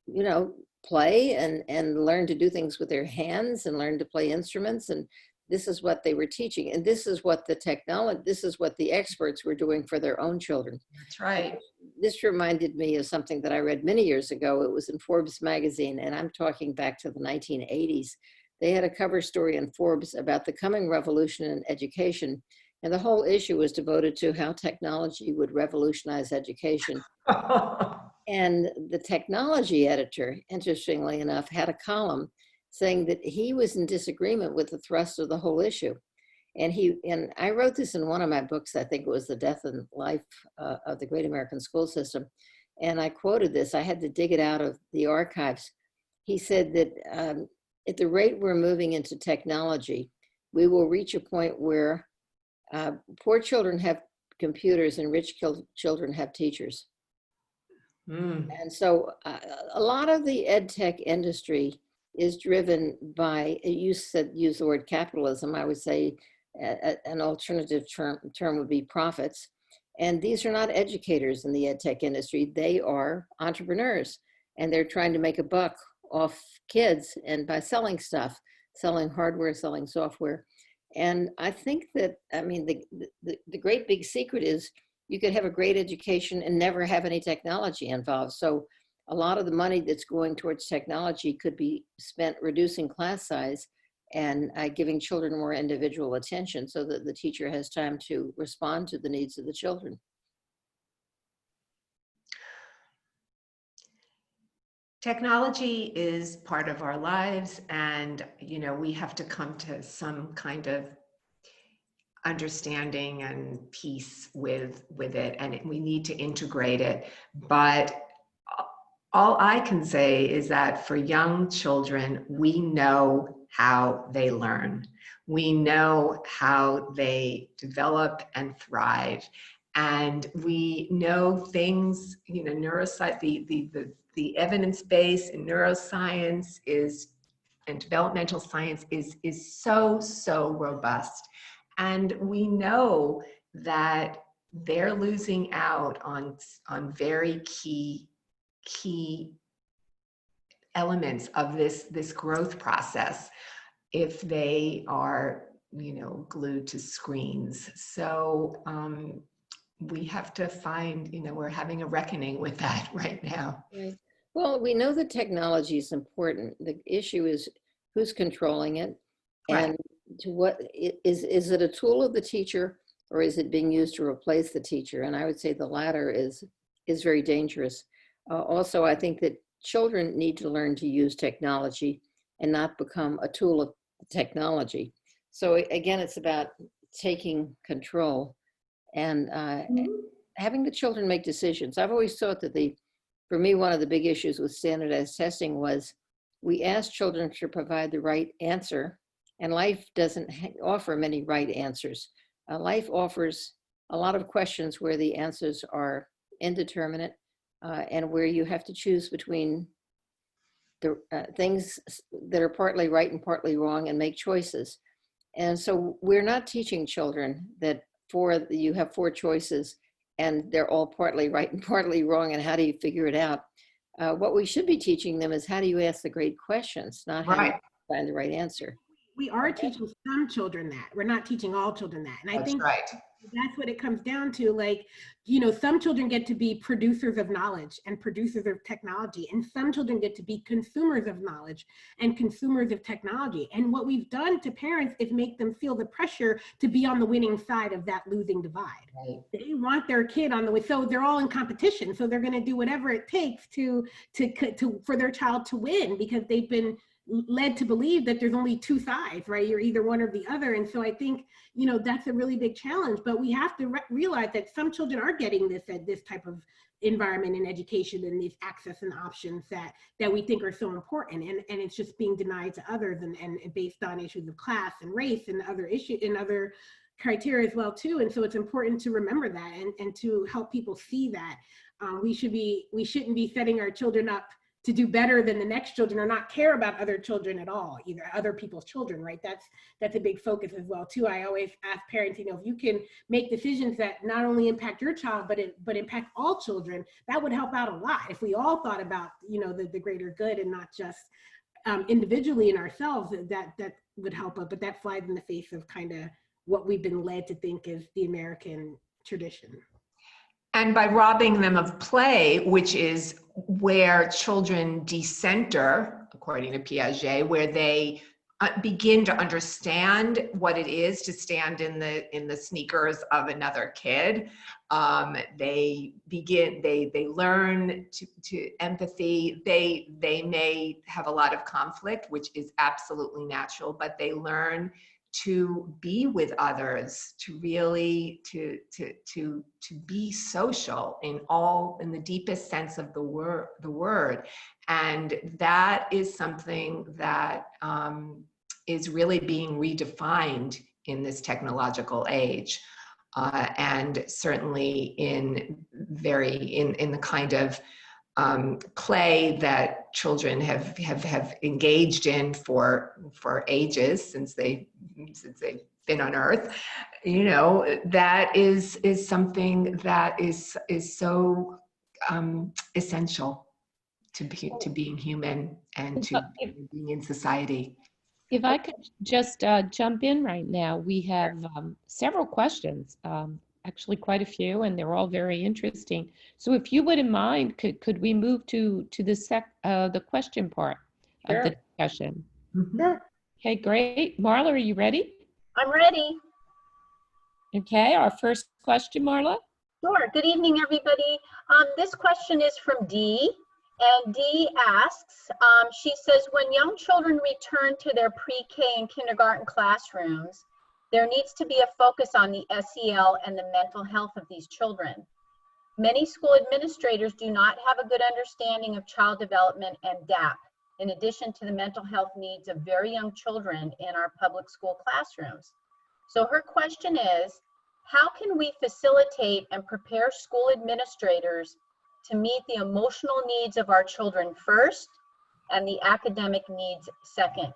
you know, play and learn to do things with their hands and learn to play instruments. And this is what they were teaching. And this is what this is what the experts were doing for their own children. That's right. This reminded me of something that I read many years ago. It was in Forbes magazine, and I'm talking back to the 1980s. They had a cover story in Forbes about the coming revolution in education. And the whole issue was devoted to how technology would revolutionize education. And the technology editor, interestingly enough, had a column saying that he was in disagreement with the thrust of the whole issue. And I wrote this in one of my books. I think it was The Death and Life of the Great American School System. And I quoted this. I had to dig it out of the archives. He said that at the rate we're moving into technology, we will reach a point where poor children have computers and rich children have teachers. And so a lot of the edtech industry is driven by, use the word capitalism. I would say an alternative term would be profits. And these are not educators in the edtech industry. They are entrepreneurs, and they're trying to make a buck off kids and by selling stuff, selling hardware, selling software. And I think that, I mean, the great big secret is you could have a great education and never have any technology involved. So a lot of the money that's going towards technology could be spent reducing class size and giving children more individual attention so that the teacher has time to respond to the needs of the children. Technology is part of our lives, and you know, we have to come to some kind of understanding and peace with it, and we need to integrate it. But all I can say is that for young children, we know how they learn. We know how they develop and thrive. And we know things, you know, neuroscience, the evidence base in neuroscience and developmental science is so robust. And we know that they're losing out on very key elements of this growth process if they are, you know, glued to screens. So we have to find, you know, we're having a reckoning with that right now. Right. Well, we know that technology is important. The issue is who's controlling it, and to what is it a tool of the teacher, or is it being used to replace the teacher? And I would say the latter is very dangerous. Also, I think that children need to learn to use technology and not become a tool of technology. So again, it's about taking control and having the children make decisions. I've always thought that for me, one of the big issues with standardized testing was we asked children to provide the right answer, and life doesn't offer many right answers. Life offers a lot of questions where the answers are indeterminate and where you have to choose between the things that are partly right and partly wrong and make choices. And so we're not teaching children that you have four choices and they're all partly right and partly wrong, and how do you figure it out? What we should be teaching them is how do you ask the great questions, not how do you Right. find the right answer. We are teaching some children that. We're not teaching all children that. And I think right. that's what it comes down to. Like, you know, some children get to be producers of knowledge and producers of technology, and some children get to be consumers of knowledge and consumers of technology. And what we've done to parents is make them feel the pressure to be on the winning side of that losing divide. Right. They want their kid on the way, so they're all in competition. So they're going to do whatever it takes to for their child to win, because they've been led to believe that there's only two sides, right? You're either one or the other. And so I think, you know, that's a really big challenge, but we have to realize that some children are getting this type of environment and education and these access and options that we think are so important. And it's just being denied to others, and based on issues of class and race and other issues and other criteria as well too. And so it's important to remember that and to help people see that we shouldn't be setting our children up to do better than the next children, or not care about other children at all, either other people's children, right? That's a big focus as well too. I always ask parents, you know, if you can make decisions that not only impact your child, but impact all children, that would help out a lot. If we all thought about, you know, the greater good and not just individually in ourselves, that would help us. But that flies in the face of kind of what we've been led to think is the American tradition. And by robbing them of play, which is where children decenter, according to Piaget, where they begin to understand what it is to stand in the sneakers of another kid. They learn to empathy. They may have a lot of conflict, which is absolutely natural, but they learn to be with others, to really to be social in the deepest sense of the word. And that is something that is really being redefined in this technological age, and certainly in the kind of play that children have engaged in for ages since they've been on Earth. You know, that is something that is so essential to being human and to being in society. If I could just jump in right now, we have several questions, actually quite a few, and they're all very interesting. So if you wouldn't mind, could we move to the question part of the discussion? Sure. Okay, great. Marla, are you ready? I'm ready. Okay, our first question, Marla. Sure. Good evening, everybody. This question is from Dee, and Dee asks, she says, when young children return to their pre-K and kindergarten classrooms, there needs to be a focus on the SEL and the mental health of these children. Many school administrators do not have a good understanding of child development and DAP, in addition to the mental health needs of very young children in our public school classrooms. So her question is, how can we facilitate and prepare school administrators to meet the emotional needs of our children first and the academic needs second?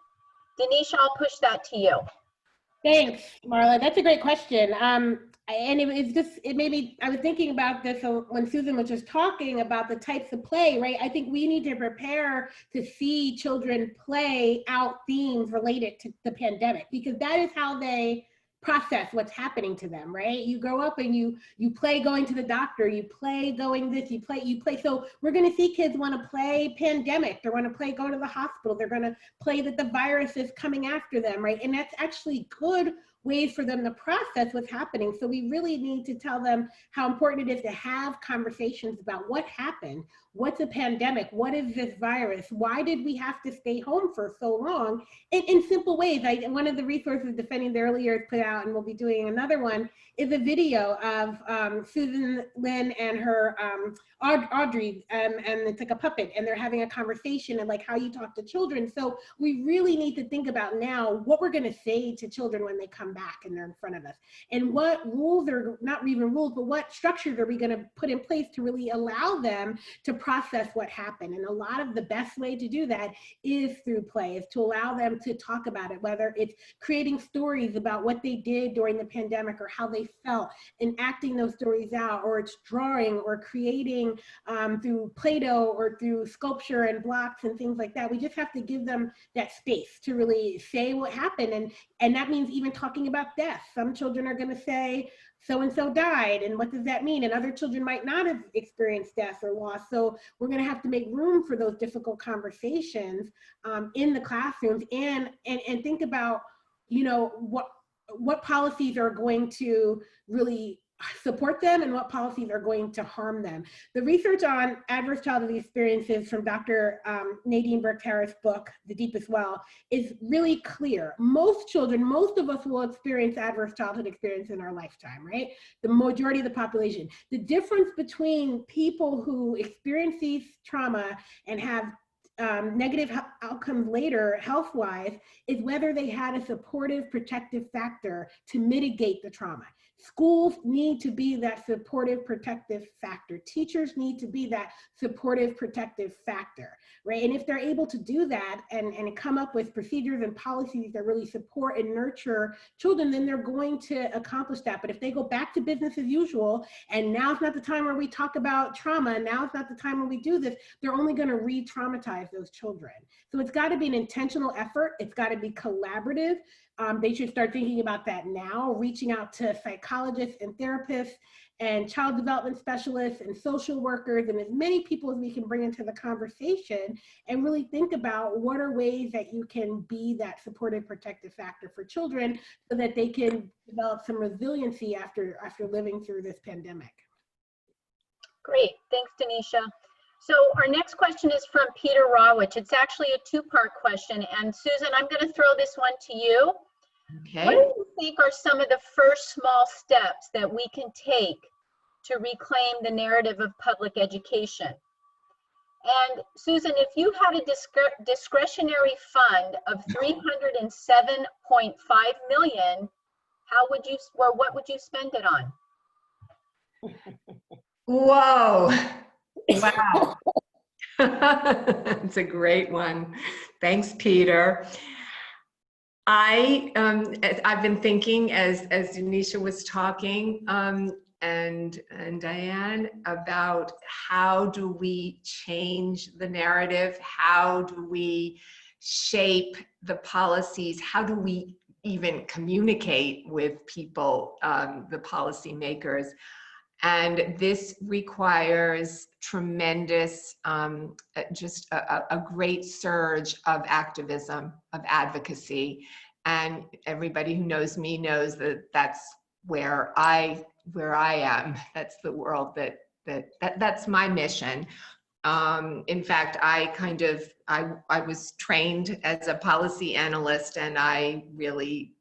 Denisha, I'll push that to you. Thanks, Marla. That's a great question. And it made me, I was thinking about this when Susan was just talking about the types of play, right? I think we need to prepare to see children play out themes related to the pandemic, because that is how they process what's happening to them, right? You grow up and you play going to the doctor, you play going this, you play. So we're going to see kids want to play pandemic. They want to play go to the hospital. They're going to play that the virus is coming after them, right? And that's actually good ways for them to process what's happening. So we really need to tell them how important it is to have conversations about what happened, what's a pandemic, what is this virus, why did we have to stay home for so long, in simple ways. One of the resources Defending the Early Years put out, and we'll be doing another one, is a video of Susan Lynn and her Audrey, and it's like a puppet, and they're having a conversation and like how you talk to children. So we really need to think about now what we're going to say to children when they come back and they're in front of us, and what rules, or not even rules, but what structures are we going to put in place to really allow them to process what happened. And a lot of the best way to do that is through play, is to allow them to talk about it, whether it's creating stories about what they did during the pandemic or how they felt and acting those stories out, or it's drawing or creating through Play-Doh or through sculpture and blocks and things like that. We just have to give them that space to really say what happened. And that means even talking about death. Some children are going to say, so-and-so died, and what does that mean? And other children might not have experienced death or loss. So we're going to have to make room for those difficult conversations in the classrooms, and think about, you know, what policies are going to really support them and what policies are going to harm them. The research on adverse childhood experiences from Dr. Nadine Burke-Harris' book, The Deepest Well, is really clear. Most children, most of us will experience adverse childhood experience in our lifetime, right? The majority of the population. The difference between people who experience these trauma and have negative outcomes later health-wise is whether they had a supportive protective factor to mitigate the trauma. Schools need to be that supportive protective factor. Teachers need to be that supportive protective factor, right? And if they're able to do that and come up with procedures and policies that really support and nurture children, then they're going to accomplish that. But if they go back to business as usual, and now's not the time where we talk about trauma, now's not the time when we do this, they're only going to re-traumatize those children. So it's got to be an intentional effort. It's got to be collaborative. They should start thinking about that now, reaching out to psychologists and therapists and child development specialists and social workers and as many people as we can bring into the conversation, and really think about what are ways that you can be that supportive protective factor for children so that they can develop some resiliency after living through this pandemic. Great, thanks, Denisha. So our next question is from Peter Rawich. It's actually a two-part question. And Susan, I'm going to throw this one to you. Okay. What do you think are some of the first small steps that we can take to reclaim the narrative of public education? And Susan, if you had a discretionary fund of $307.5 million, how would you, or what would you spend it on? Whoa. Wow. It's a great one. Thanks, Peter. I've been thinking as Denisha was talking and Diane about how do we change the narrative? How do we shape the policies? How do we even communicate with people, the policymakers? And this requires tremendous, just a great surge of activism, of advocacy. And everybody who knows me knows that that's where I am. That's the world that's my mission. In fact, I was trained as a policy analyst, and I really,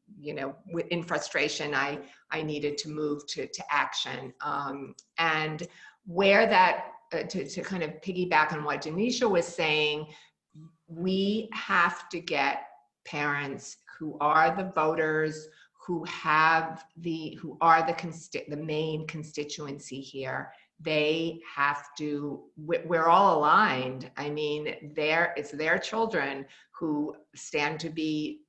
in frustration, I needed to move to action. And where that, to kind of piggyback on what Denisha was saying, we have to get parents who are the voters, who are the main constituency here. They have to, we're all aligned. I mean, it's their children who stand to be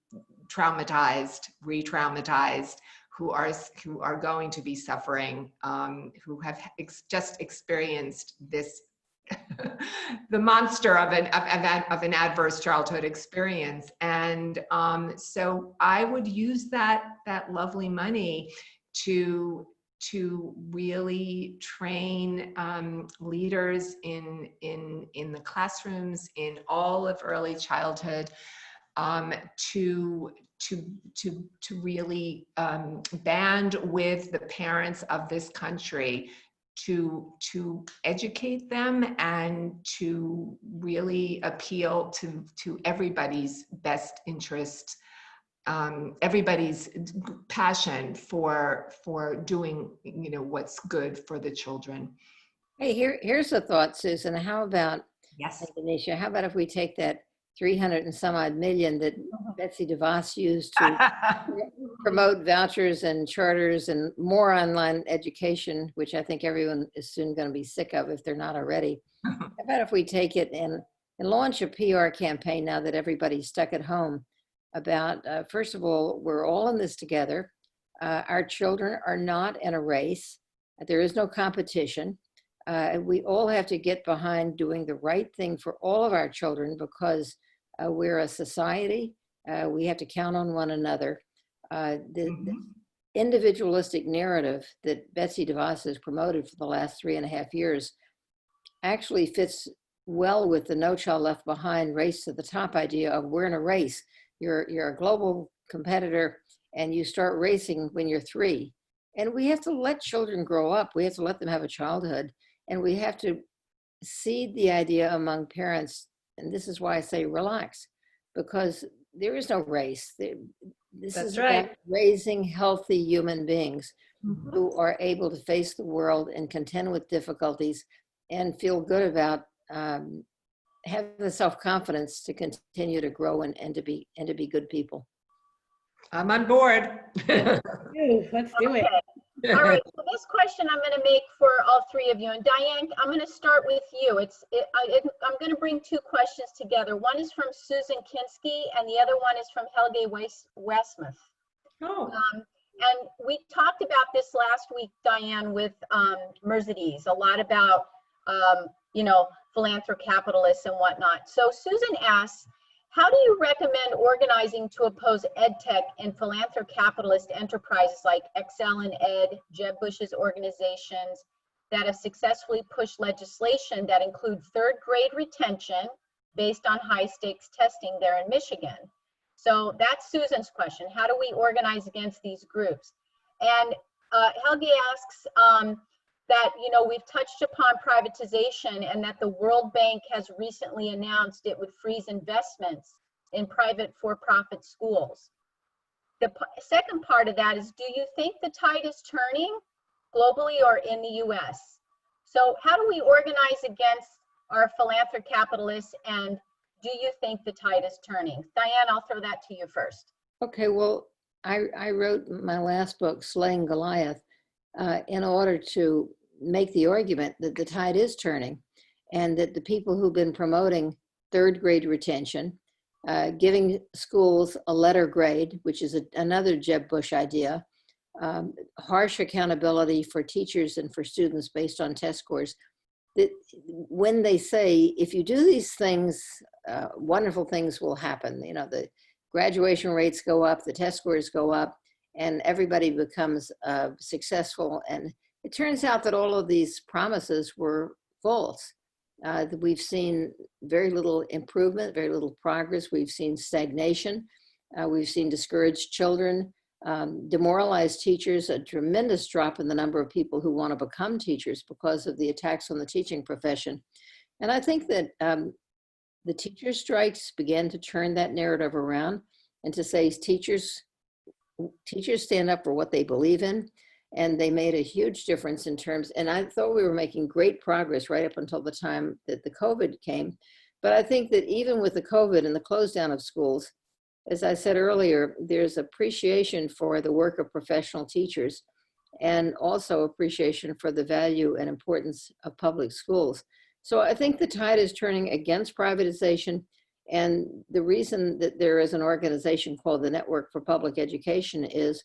traumatized, re-traumatized, who are going to be suffering, who have just experienced this, the monster of an adverse childhood experience. And so I would use that lovely money to really train leaders in the classrooms, in all of early childhood, to really band with the parents of this country to educate them and to really appeal to everybody's best interest, everybody's passion for doing what's good for the children. Hey, here's a thought, Susan. How about, Yes, Denisha, how about if we take that 300 and some odd million that Betsy DeVos used to promote vouchers and charters and more online education, which I think everyone is soon going to be sick of if they're not already. How about if we take it and launch a PR campaign now that everybody's stuck at home about, first of all, we're all in this together. Our children are not in a race. There is no competition. We all have to get behind doing the right thing for all of our children because we're a society. We have to count on one another. The individualistic narrative that Betsy DeVos has promoted for the last 3.5 years actually fits well with the No Child Left Behind race to the top idea of we're in a race. You're a global competitor and you start racing when you're 3. And we have to let children grow up. We have to let them have a childhood. And we have to seed the idea among parents. And this is why I say relax, because there is no race. This is about raising healthy human beings who are able to face the world and contend with difficulties and feel good about have the self-confidence to continue to grow and to be good people. I'm on board. Let's do it. All right, so this question I'm going to make for all 3 of you. And Diane, I'm going to start with you. I'm going to bring 2 questions together. One is from Susan Kinski, and the other one is from Helge Westmuth. Oh. And we talked about this last week, Diane, with Mercedes, a lot about, Philanthro capitalists and whatnot. So Susan asks, how do you recommend organizing to oppose EdTech and Philanthro capitalist enterprises like Excel and Ed, Jeb Bush's organizations that have successfully pushed legislation that include 3rd grade retention based on high stakes testing there in Michigan? So that's Susan's question. How do we organize against these groups? And Helge asks that, we've touched upon privatization and that the World Bank has recently announced it would freeze investments in private for-profit schools. The second part of that is, do you think the tide is turning globally or in the US? So how do we organize against our Philanthro capitalists, and do you think the tide is turning? Diane, I'll throw that to you first. Okay, well, I wrote my last book, Slaying Goliath, in order to make the argument that the tide is turning and that the people who've been promoting 3rd grade retention, giving schools a letter grade, which is another Jeb Bush idea, harsh accountability for teachers and for students based on test scores, that when they say, if you do these things, wonderful things will happen. The graduation rates go up, the test scores go up, and everybody becomes successful. And it turns out that all of these promises were false. We've seen very little improvement, very little progress. We've seen stagnation. We've seen discouraged children, demoralized teachers, a tremendous drop in the number of people who want to become teachers because of the attacks on the teaching profession. And I think that the teacher strikes began to turn that narrative around and to say teachers stand up for what they believe in. And they made a huge difference in terms, and I thought we were making great progress right up until the time that the COVID came. But I think that even with the COVID and the close down of schools, as I said earlier, there's appreciation for the work of professional teachers and also appreciation for the value and importance of public schools. So I think the tide is turning against privatization. And the reason that there is an organization called the Network for Public Education is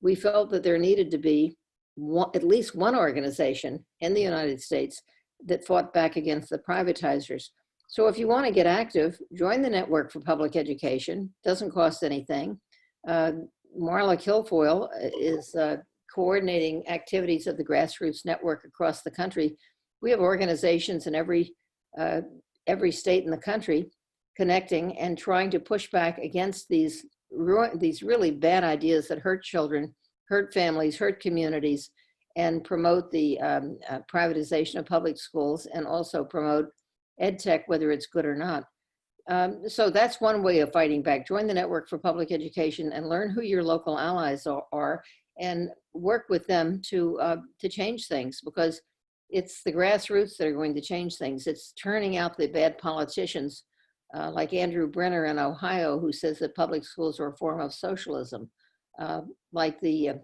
we felt that there needed to be at least one organization in the United States that fought back against the privatizers. So if you want to get active, join the Network for Public Education. Doesn't cost anything. Marla Kilfoyle is coordinating activities of the grassroots network across the country. We have organizations in every state in the country connecting and trying to push back against these really bad ideas that hurt children, hurt families, hurt communities, and promote the privatization of public schools and also promote EdTech, whether it's good or not. So that's one way of fighting back. Join the Network for Public Education and learn who your local allies are and work with them to change things, because it's the grassroots that are going to change things. It's turning out the bad politicians like Andrew Brenner in Ohio, who says that public schools are a form of socialism, like the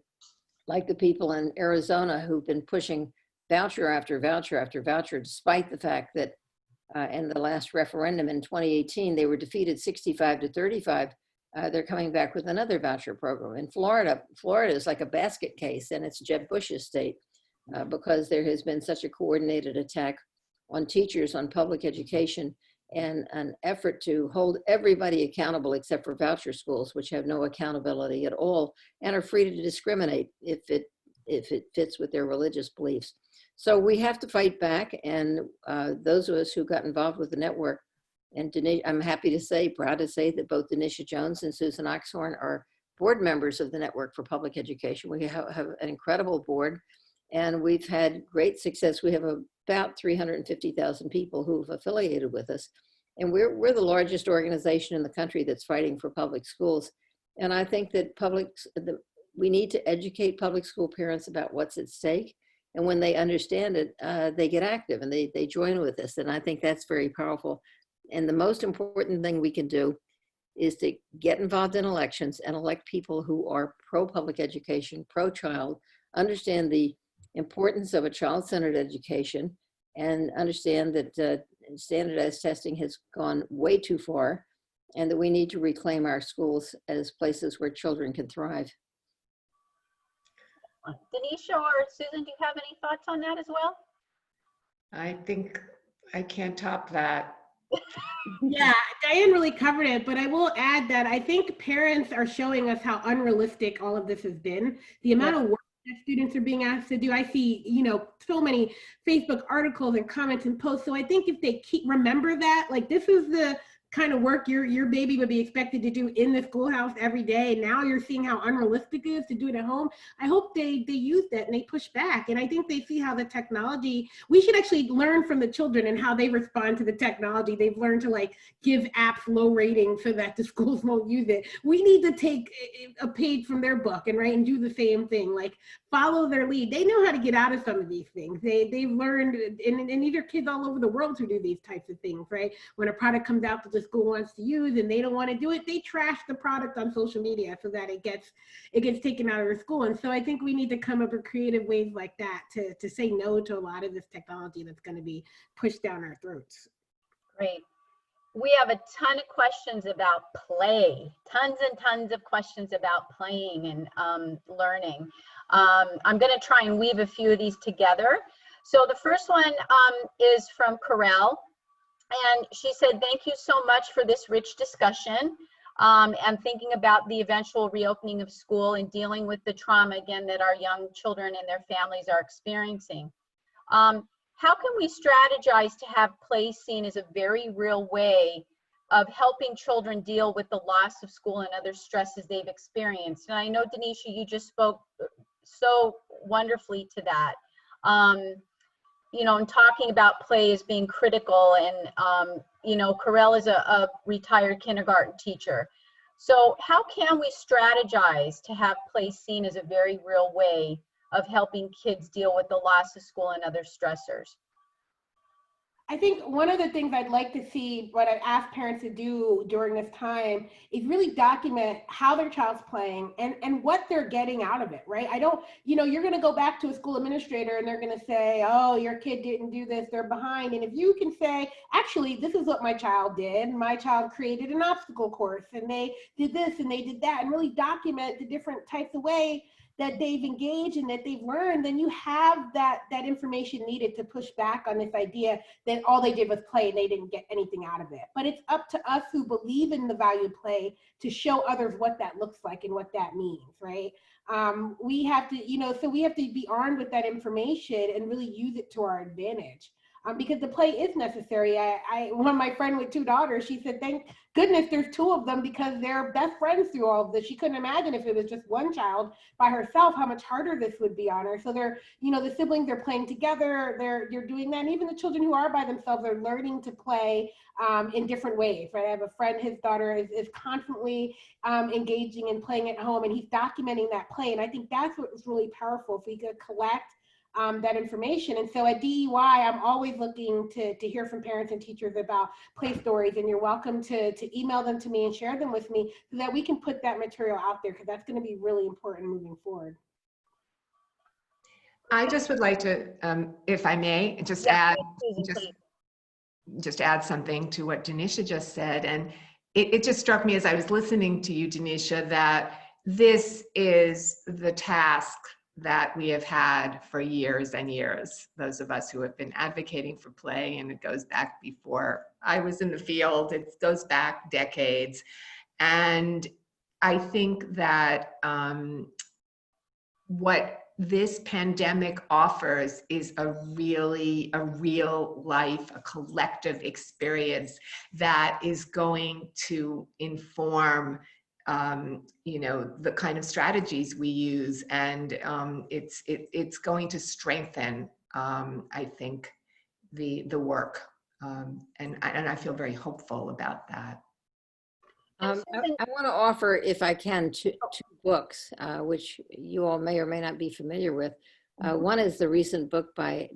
people in Arizona who've been pushing voucher after voucher after voucher, despite the fact that in the last referendum in 2018, they were defeated 65 to 35. They're coming back with another voucher program. In Florida is like a basket case, and it's Jeb Bush's state because there has been such a coordinated attack on teachers, on public education, and an effort to hold everybody accountable except for voucher schools, which have no accountability at all and are free to discriminate if it fits with their religious beliefs. So we have to fight back, and those of us who got involved with the network, and I'm happy to say, proud to say that both Denisha Jones and Susan Ochshorn are board members of the Network for Public Education. We have an incredible board, and we've had great success. We have about 350,000 people who've affiliated with us, and we're the largest organization in the country that's fighting for public schools. And I think that we need to educate public school parents about what's at stake. And when they understand it, they get active and they join with us. And I think that's very powerful. And the most important thing we can do is to get involved in elections and elect people who are pro-public education, pro-child, understand the importance of a child-centered education, and understand that standardized testing has gone way too far, and that we need to reclaim our schools as places where children can thrive. Denisha or Susan, do you have any thoughts on that as well? I think I can't top that. Yeah, Diane really covered it, but I will add that I think parents are showing us how unrealistic all of this has been. The amount of work that students are being asked to do. I see, so many Facebook articles and comments and posts. So I think if they remember that, like, this is the kind of work your baby would be expected to do in the schoolhouse every day. Now you're seeing how unrealistic it is to do it at home. I hope they use that and they push back. And I think they see how the technology, we should actually learn from the children and how they respond to the technology. They've learned to give apps low ratings so that the schools won't use it. We need to take a page from their book and do the same thing, follow their lead. They know how to get out of some of these things. They've learned, and these are kids all over the world who do these types of things, right? When a product comes out that the school wants to use and they don't want to do it, they trash the product on social media so that it gets taken out of their school. And so I think we need to come up with creative ways like that to say no to a lot of this technology that's going to be pushed down our throats. Great. We have a ton of questions about play, tons and tons of questions about playing and learning. I'm going to try and weave a few of these together. So the first one is from Corel, and she said, thank you so much for this rich discussion and thinking about the eventual reopening of school and dealing with the trauma, again, that our young children and their families are experiencing. How can we strategize to have play seen as a very real way of helping children deal with the loss of school and other stresses they've experienced? And I know, Denisha, you just spoke so wonderfully to that. And talking about play as being critical, and Corel is a retired kindergarten teacher. So how can we strategize to have play seen as a very real way of helping kids deal with the loss of school and other stressors? I think one of the things I'd like to see, what I ask parents to do during this time, is really document how their child's playing and what they're getting out of it, right? You're going to go back to a school administrator and they're going to say, oh, your kid didn't do this, they're behind. And if you can say, actually, this is what my child did. My child created an obstacle course and they did this and they did that, and really document the different types of ways that they've engaged and that they've learned, then you have that information needed to push back on this idea that all they did was play and they didn't get anything out of it. But it's up to us who believe in the value of play to show others what that looks like and what that means, right? We have to, so we have to be armed with that information and really use it to our advantage. Because the play is necessary. One of my friend with 2 daughters, she said, thank goodness there's 2 of them because they're best friends through all of this. She couldn't imagine if it was just one child by herself, how much harder this would be on her. So they're, the siblings are playing together, you're doing that. And even the children who are by themselves are learning to play in different ways, right? I have a friend, his daughter is constantly engaging and playing at home, and he's documenting that play. And I think that's what was really powerful. If we could collect that information. And so at DEY, I'm always looking to hear from parents and teachers about play stories, and you're welcome to email them to me and share them with me so that we can put that material out there, because that's going to be really important moving forward. I just would like to, if I may, just Yeah, add, Susan, please. just add something to what Denisha just said. And it just struck me as I was listening to you, Denisha, that this is the task that we have had for years and years, those of us who have been advocating for play, and it goes back before I was in the field, it goes back decades. And I think that what this pandemic offers is a real life, a collective experience that is going to inform the kind of strategies we use, and it's going to strengthen, I think, the work, and I feel very hopeful about that. I want to offer, if I can, two books, which you all may or may not be familiar with. One is the recent book by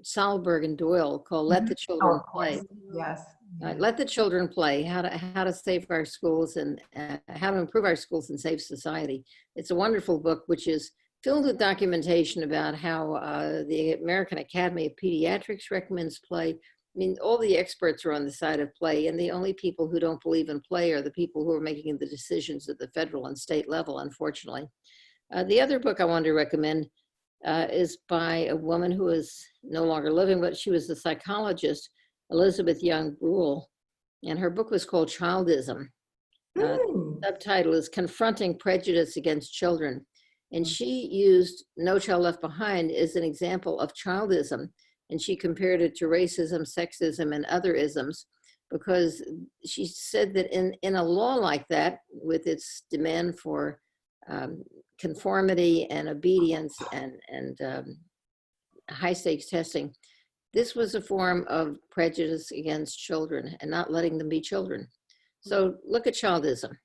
Solberg and Doyle called "Let the Children Play." Yes. Let the Children Play: How to Save Our Schools and How to Improve Our Schools and Save Society. It's a wonderful book, which is filled with documentation about how the American Academy of Pediatrics recommends play. I mean, all the experts are on the side of play, and the only people who don't believe in play are the people who are making the decisions at the federal and state level, unfortunately. The other book I wanted to recommend is by a woman who is no longer living, but she was a psychologist, Elizabeth Young Brule, and her book was called Childism. The subtitle is Confronting Prejudice Against Children. And she used No Child Left Behind as an example of childism. And she compared it to racism, sexism, and other isms, because she said that in a law like that, with its demand for conformity and obedience and high stakes testing, this was a form of prejudice against children and not letting them be children. So look at childism.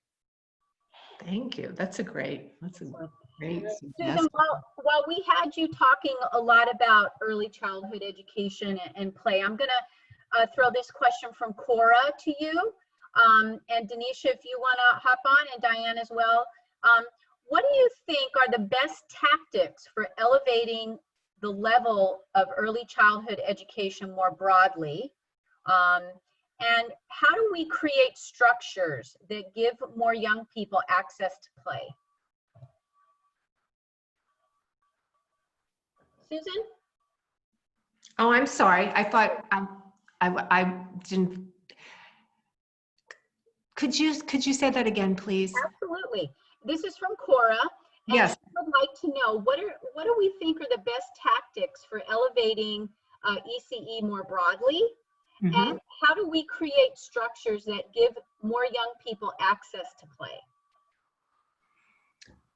Thank you. That's a great suggestion. Susan, while we had you talking a lot about early childhood education and play, I'm going to throw this question from Cora to you. And Denisha, if you want to hop on, and Diane as well. What do you think are the best tactics for elevating the level of early childhood education more broadly? And how do we create structures that give more young people access to play? Susan? Oh, I'm sorry. I thought I didn't. Could you say that again, please? Absolutely. This is from Cora. And Yes. I would like to know what do we think are the best tactics for elevating ECE more broadly? Mm-hmm. And how do we create structures that give more young people access to play?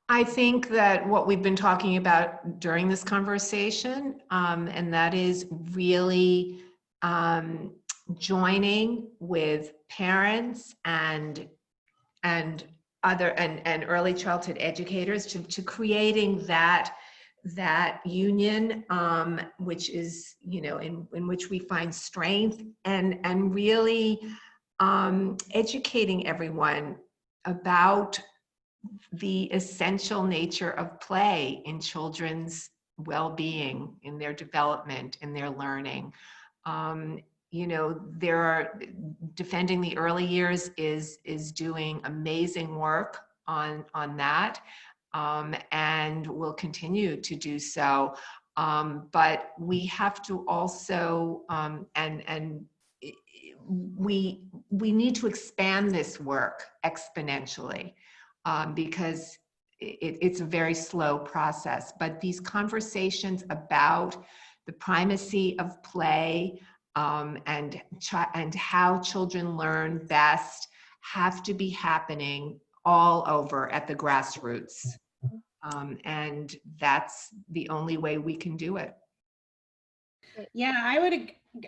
I think that what we've been talking about during this conversation, and that is really joining with parents and early childhood educators to creating that union, which is, in which we find strength, and really educating everyone about the essential nature of play in children's well-being, in their development, in their learning. There are Defending the Early Years is doing amazing work on that, and will continue to do so. But we have to also, we need to expand this work exponentially, because it's a very slow process. But these conversations about the primacy of play, and how children learn best have to be happening all over at the grassroots. And that's the only way we can do it. Yeah,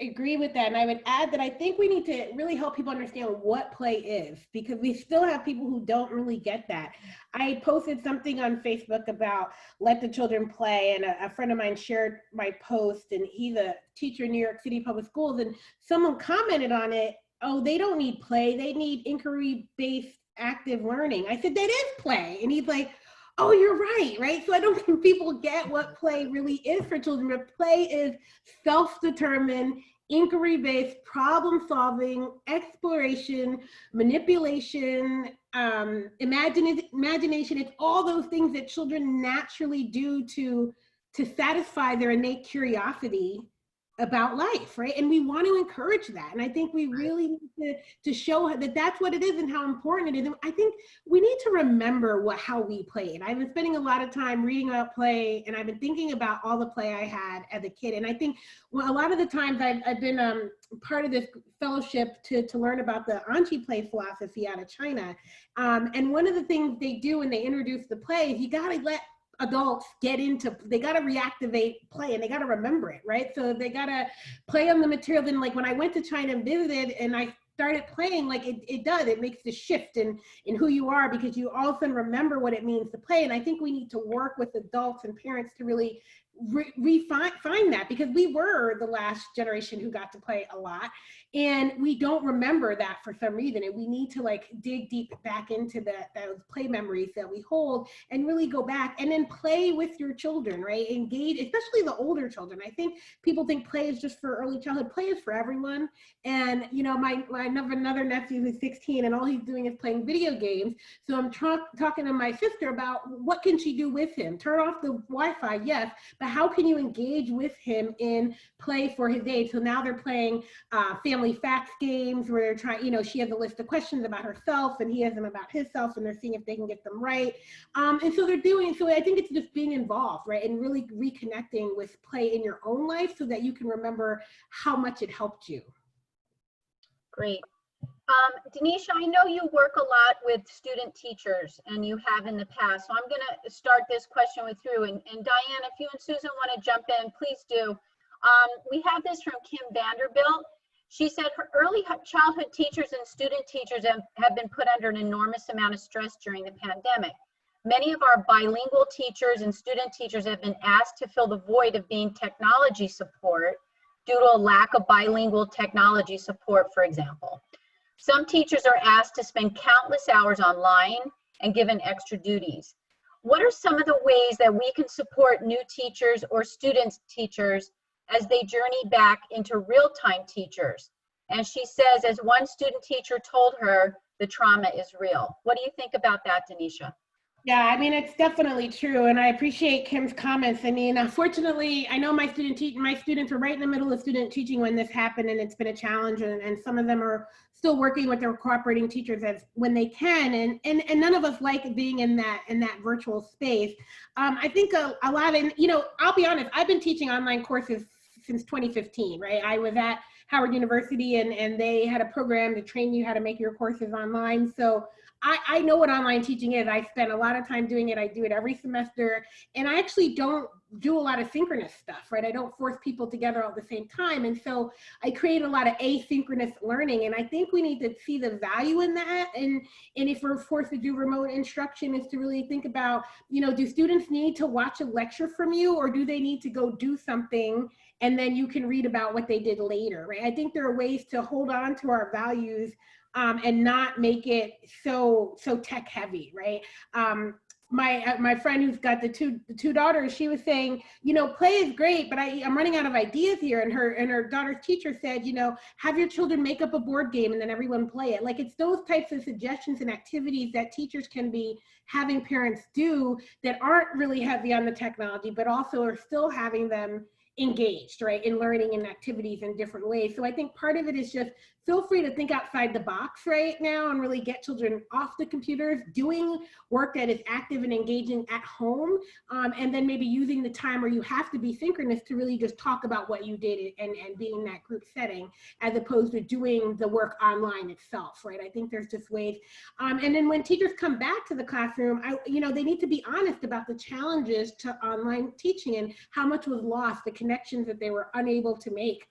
agree with that. And I would add that I think we need to really help people understand what play is, because we still have people who don't really get that. I posted something on Facebook about let the children play, and a friend of mine shared my post, and he's a teacher in New York City Public Schools, and someone commented on it, oh, they don't need play, they need inquiry-based active learning. I said, that is play. And he's like, oh, you're right? So I don't think people get what play really is for children, but play is self-determined, inquiry-based, problem-solving, exploration, manipulation, imagination. It's all those things that children naturally do to satisfy their innate curiosity about life, right? And we want to encourage that. And I think we really need to show that that's what it is and how important it is. And I think we need to remember how we played. I've been spending a lot of time reading about play, and I've been thinking about all the play I had as a kid. And I think a lot of the times I've been part of this fellowship to learn about the Anqi play philosophy out of China. And one of the things they do when they introduce the play is you got to let adults they got to reactivate play, and they got to remember it, right? So they got to play on the material. Then like when I went to China and visited and I started playing, like it makes the shift in who you are, because you all of a sudden remember what it means to play. And I think we need to work with adults and parents to really find that, because we were the last generation who got to play a lot, and we don't remember that for some reason. And we need to like dig deep back into those play memories that we hold and really go back and then play with your children, right? Engage, especially the older children. I think people think play is just for early childhood. Play is for everyone. And you know, my another nephew who's 16, and all he's doing is playing video games. So I'm talking to my sister about what can she do with him. Turn off the Wi-Fi, yes, but how can you engage with him in play for his age? So now they're playing family facts games where they're trying, you know, she has a list of questions about herself and he has them about himself, and they're seeing if they can get them right. And so they're doing, so I think it's just being involved, right? And really reconnecting with play in your own life so that you can remember how much it helped you. Great. Denisha, I know you work a lot with student teachers, and you have in the past. So I'm going to start this question with you. And Diane, if you and Susan want to jump in, please do. We have this from Kim Vanderbilt. She said her early childhood teachers and student teachers have been put under an enormous amount of stress during the pandemic. Many of our bilingual teachers and student teachers have been asked to fill the void of being technology support due to a lack of bilingual technology support, for example. Some teachers are asked to spend countless hours online and given extra duties. What are some of the ways that we can support new teachers or students teachers as they journey back into real-time teachers? And she says, as one student teacher told her, the trauma is real. What do you think about that, Denisha? Yeah, I mean, it's definitely true. And I appreciate Kim's comments. I mean, unfortunately, I know my students were right in the middle of student teaching when this happened, and it's been a challenge. And some of them are still working with their cooperating teachers when they can. And none of us like being in that virtual space. I think a lot of, you know, I'll be honest, I've been teaching online courses since 2015, right? I was at Howard University, and they had a program to train you how to make your courses online. So I know what online teaching is. I spend a lot of time doing it. I do it every semester, and I actually don't do a lot of synchronous stuff, right? I don't force people together all at the same time. And so I create a lot of asynchronous learning. And I think we need to see the value in that. And if we're forced to do remote instruction, is to really think about, you know, do students need to watch a lecture from you, or do they need to go do something and then you can read about what they did later, right? I think there are ways to hold on to our values and not make it so tech heavy, right? My friend who's got the two daughters, she was saying, you know, play is great, but I'm running out of ideas here. And her daughter's teacher said, you know, have your children make up a board game and then everyone play it. Like, it's those types of suggestions and activities that teachers can be having parents do that aren't really heavy on the technology, but also are still having them engaged, right, in learning and activities in different ways. So I think part of it is just feel free to think outside the box right now and really get children off the computers, doing work that is active and engaging at home, and then maybe using the time where you have to be synchronous to really just talk about what you did and be in that group setting, as opposed to doing the work online itself, right? I think there's just ways. And then when teachers come back to the classroom, you know, they need to be honest about the challenges to online teaching and how much was lost, the connections that they were unable to make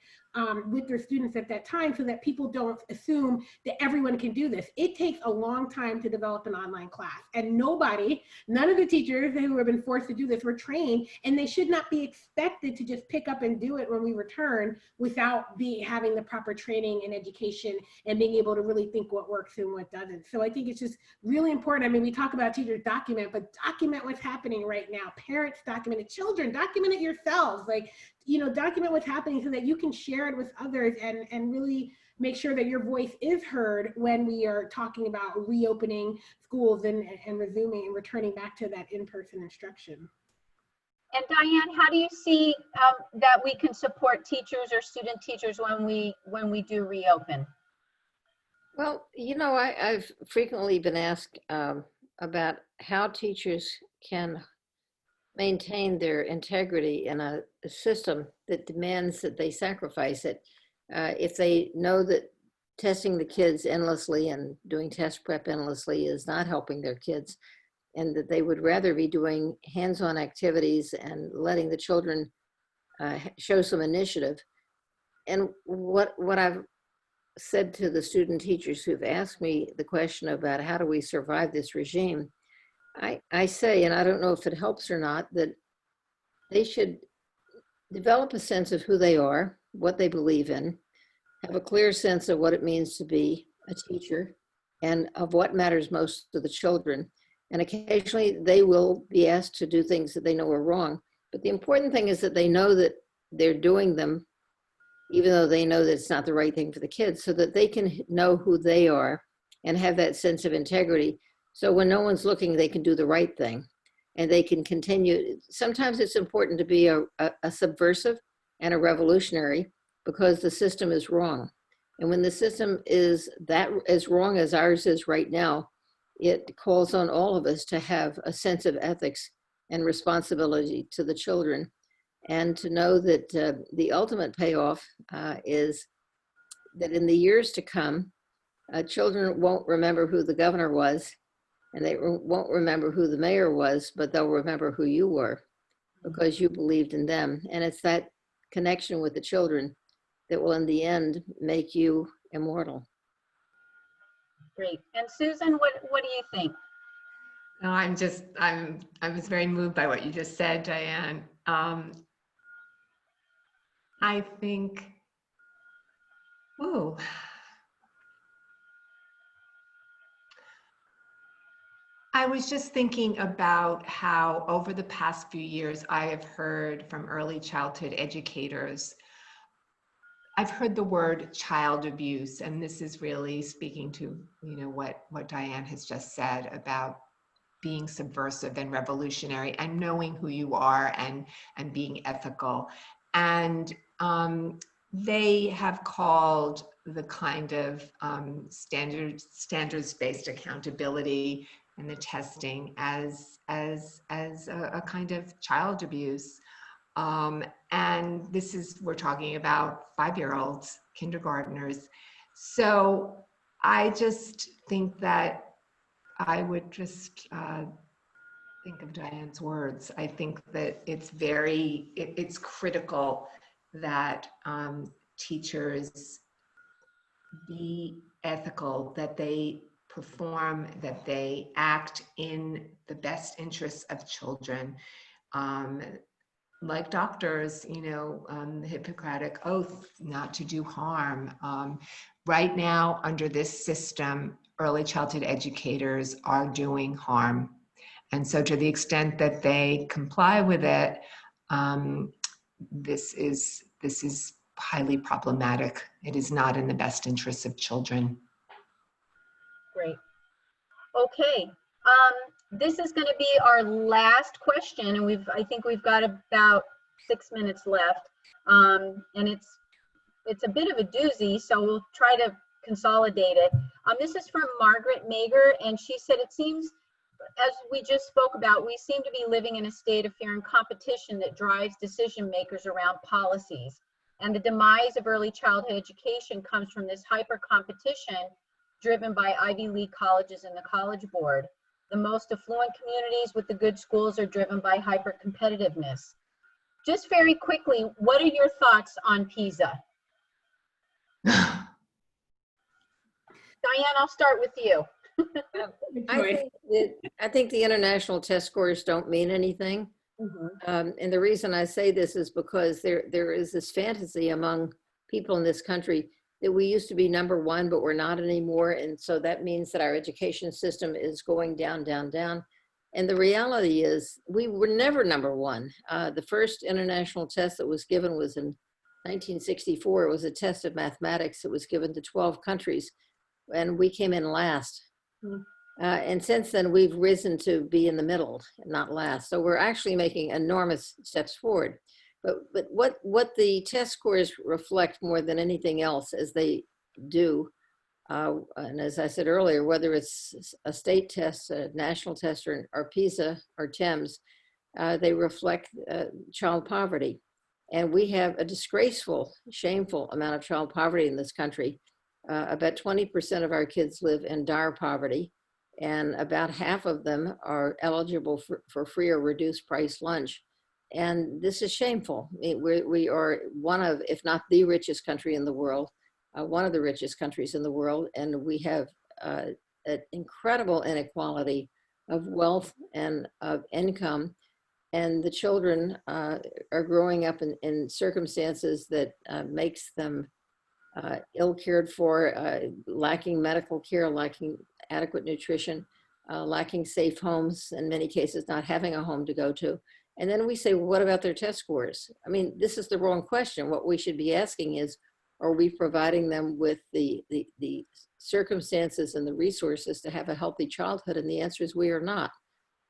with their students at that time, so that people don't assume that everyone can do this. It takes a long time to develop an online class, and none of the teachers who have been forced to do this were trained, and they should not be expected to just pick up and do it when we return without having the proper training and education and being able to really think what works and what doesn't. So I think it's just really important. I mean, we talk about teachers document, but document what's happening right now. Parents document it, children document it yourselves. Like, you know, document what's happening so that you can share it with others and really make sure that your voice is heard when we are talking about reopening schools and resuming and returning back to that in-person instruction. And Diane, how do you see that we can support teachers or student teachers when we do reopen? Well, you know, I've frequently been asked about how teachers can maintain their integrity in a system that demands that they sacrifice it. If they know that testing the kids endlessly and doing test prep endlessly is not helping their kids, and that they would rather be doing hands-on activities and letting the children show some initiative. And what I've said to the student teachers who've asked me the question about how do we survive this regime, I say, and I don't know if it helps or not, that they should develop a sense of who they are, what they believe in, have a clear sense of what it means to be a teacher and of what matters most to the children. And occasionally they will be asked to do things that they know are wrong. But the important thing is that they know that they're doing them, even though they know that it's not the right thing for the kids, so that they can know who they are and have that sense of integrity. So when no one's looking, they can do the right thing and they can continue. Sometimes it's important to be a subversive and a revolutionary because the system is wrong. And when the system is that as wrong as ours is right now, it calls on all of us to have a sense of ethics and responsibility to the children, and to know that the ultimate payoff is that in the years to come, children won't remember who the governor was, and they won't remember who the mayor was, but they'll remember who you were because you believed in them. And it's that connection with the children that will in the end make you immortal. Great. And Susan, what do you think? No, I was very moved by what you just said, Diane. I think, I was just thinking about how over the past few years, I have heard from early childhood educators, I've heard the word child abuse, and this is really speaking to, you know, what Diane has just said about being subversive and revolutionary and knowing who you are and being ethical. And they have called the kind of standards-based accountability and the testing as a kind of child abuse. And this is, we're talking about 5-year-olds, kindergartners. So I just think that I would just think of Diane's words. I think that it's it's critical that teachers be ethical, that they perform, that they act in the best interests of children. Like doctors, you know, the Hippocratic oath not to do harm. Right now, under this system, early childhood educators are doing harm. And so to the extent that they comply with it, this is highly problematic. It is not in the best interests of children. Great. Okay. This is going to be our last question, and I think we've got about 6 minutes left. And it's a bit of a doozy, so we'll try to consolidate it. This is from Margaret Mager, and she said, it seems, as we just spoke about, we seem to be living in a state of fear and competition that drives decision makers around policies. And the demise of early childhood education comes from this hyper competition driven by Ivy League colleges and the College Board. The most affluent communities with the good schools are driven by hyper competitiveness. Just very quickly, what are your thoughts on PISA? Diane, I'll start with you. I think the international test scores don't mean anything. And the reason I say this is because there is this fantasy among people in this country that we used to be #1, but we're not anymore. And so that means that our education system is going down, down, down. And the reality is we were never #1. The first international test that was given was in 1964. It was a test of mathematics. It was given to 12 countries, and we came in last. And since then, we've risen to be in the middle, not last. So we're actually making enormous steps forward. But what the test scores reflect more than anything else, as they do, and as I said earlier, whether it's a state test, a national test, or PISA or TEMS, they reflect child poverty. And we have a disgraceful, shameful amount of child poverty in this country. About 20% of our kids live in dire poverty, and about half of them are eligible for free or reduced price lunch. And this is shameful. We are one of, if not the richest country in the world, one of the richest countries in the world, and we have an incredible inequality of wealth and of income. And the children are growing up in circumstances that makes them ill cared for, lacking medical care, lacking adequate nutrition, lacking safe homes, in many cases not having a home to go to. And then we say, well, what about their test scores? I mean, this is the wrong question. What we should be asking is, are we providing them with the circumstances and the resources to have a healthy childhood? And the answer is we are not.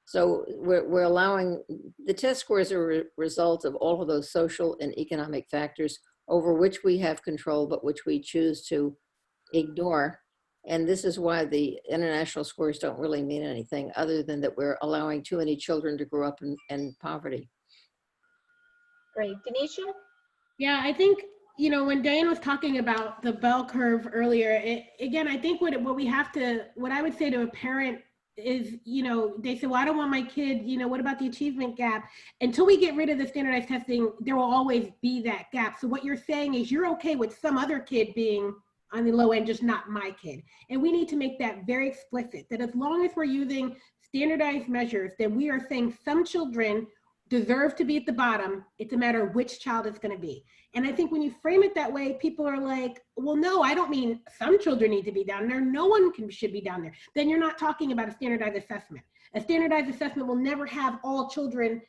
So we're allowing, the test scores are a result of all of those social and economic factors over which we have control, but which we choose to ignore. And this is why the international scores don't really mean anything other than that we're allowing too many children to grow up in poverty. Great. Denisha? Yeah, I think, you know, when Diane was talking about the bell curve earlier, again, I think what I would say to a parent is, you know, they say, well, I don't want my kid, you know, what about the achievement gap? Until we get rid of the standardized testing, there will always be that gap. So what you're saying is you're okay with some other kid being on the low end, just not my kid. And we need to make that very explicit, that as long as we're using standardized measures, then we are saying some children deserve to be at the bottom. It's a matter of which child it's going to be. And I think when you frame it that way, people are like, well, no, I don't mean some children need to be down there. No one should be down there. Then you're not talking about a standardized assessment. A standardized assessment will never have all children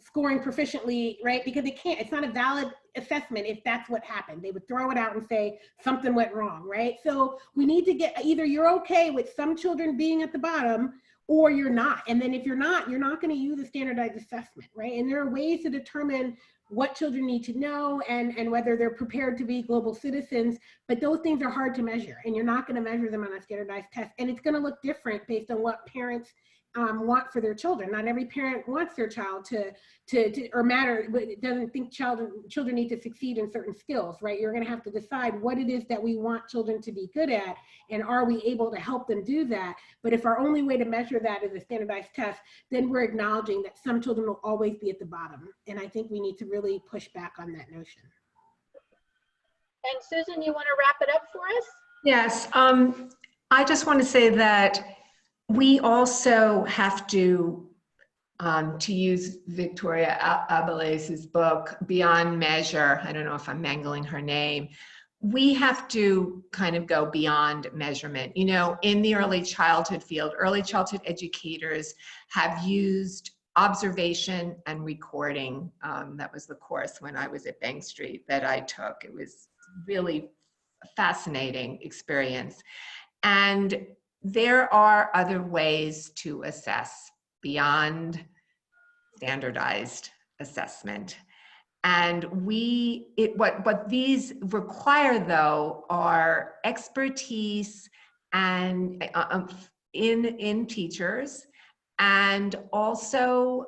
scoring proficiently, right? Because it can't, it's not a valid assessment if that's what happened. They would throw it out and say something went wrong, right? So we need to get, either you're okay with some children being at the bottom or you're not. And then if you're not going to use a standardized assessment, right? And there are ways to determine what children need to know and whether they're prepared to be global citizens, but those things are hard to measure and you're not going to measure them on a standardized test. And it's going to look different based on what parents want for their children. Not every parent wants their child to or matter, it doesn't think children need to succeed in certain skills, right? You're going to have to decide what it is that we want children to be good at, and are we able to help them do that? But if our only way to measure that is a standardized test, then we're acknowledging that some children will always be at the bottom. And I think we need to really push back on that notion. And Susan, you want to wrap it up for us? Yes, I just want to say that we also have to use Victoria Abeles' book, Beyond Measure. I don't know if I'm mangling her name. We have to kind of go beyond measurement. You know, in the early childhood field, early childhood educators have used observation and recording. That was the course when I was at Bank Street that I took. It was really a fascinating experience. And there are other ways to assess beyond standardized assessment. And what these require, though, are expertise and in teachers, and also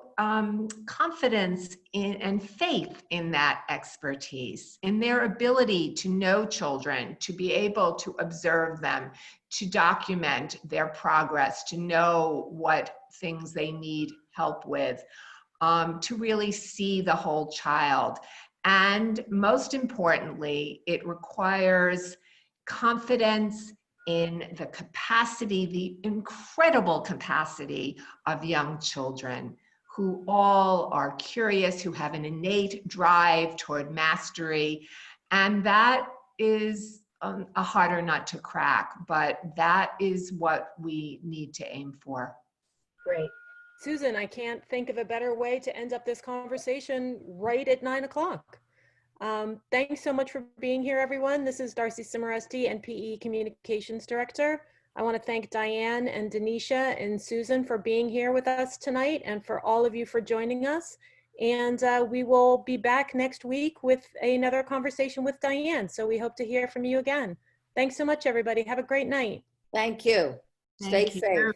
confidence in and faith in that expertise, in their ability to know children, to be able to observe them, to document their progress, to know what things they need help with, to really see the whole child. And most importantly, it requires confidence in the capacity, the incredible capacity of young children who all are curious, who have an innate drive toward mastery. And that is a harder nut to crack, but that is what we need to aim for. Great. Susan, I can't think of a better way to end up this conversation right at 9 o'clock. Thanks so much for being here, everyone. This is Darcy Cimaresti, NPE Communications Director. I want to thank Diane and Denisha and Susan for being here with us tonight, and for all of you for joining us. And we will be back next week with another conversation with Diane. So we hope to hear from you again. Thanks so much, everybody. Have a great night. Thank you. Stay Thank safe. you.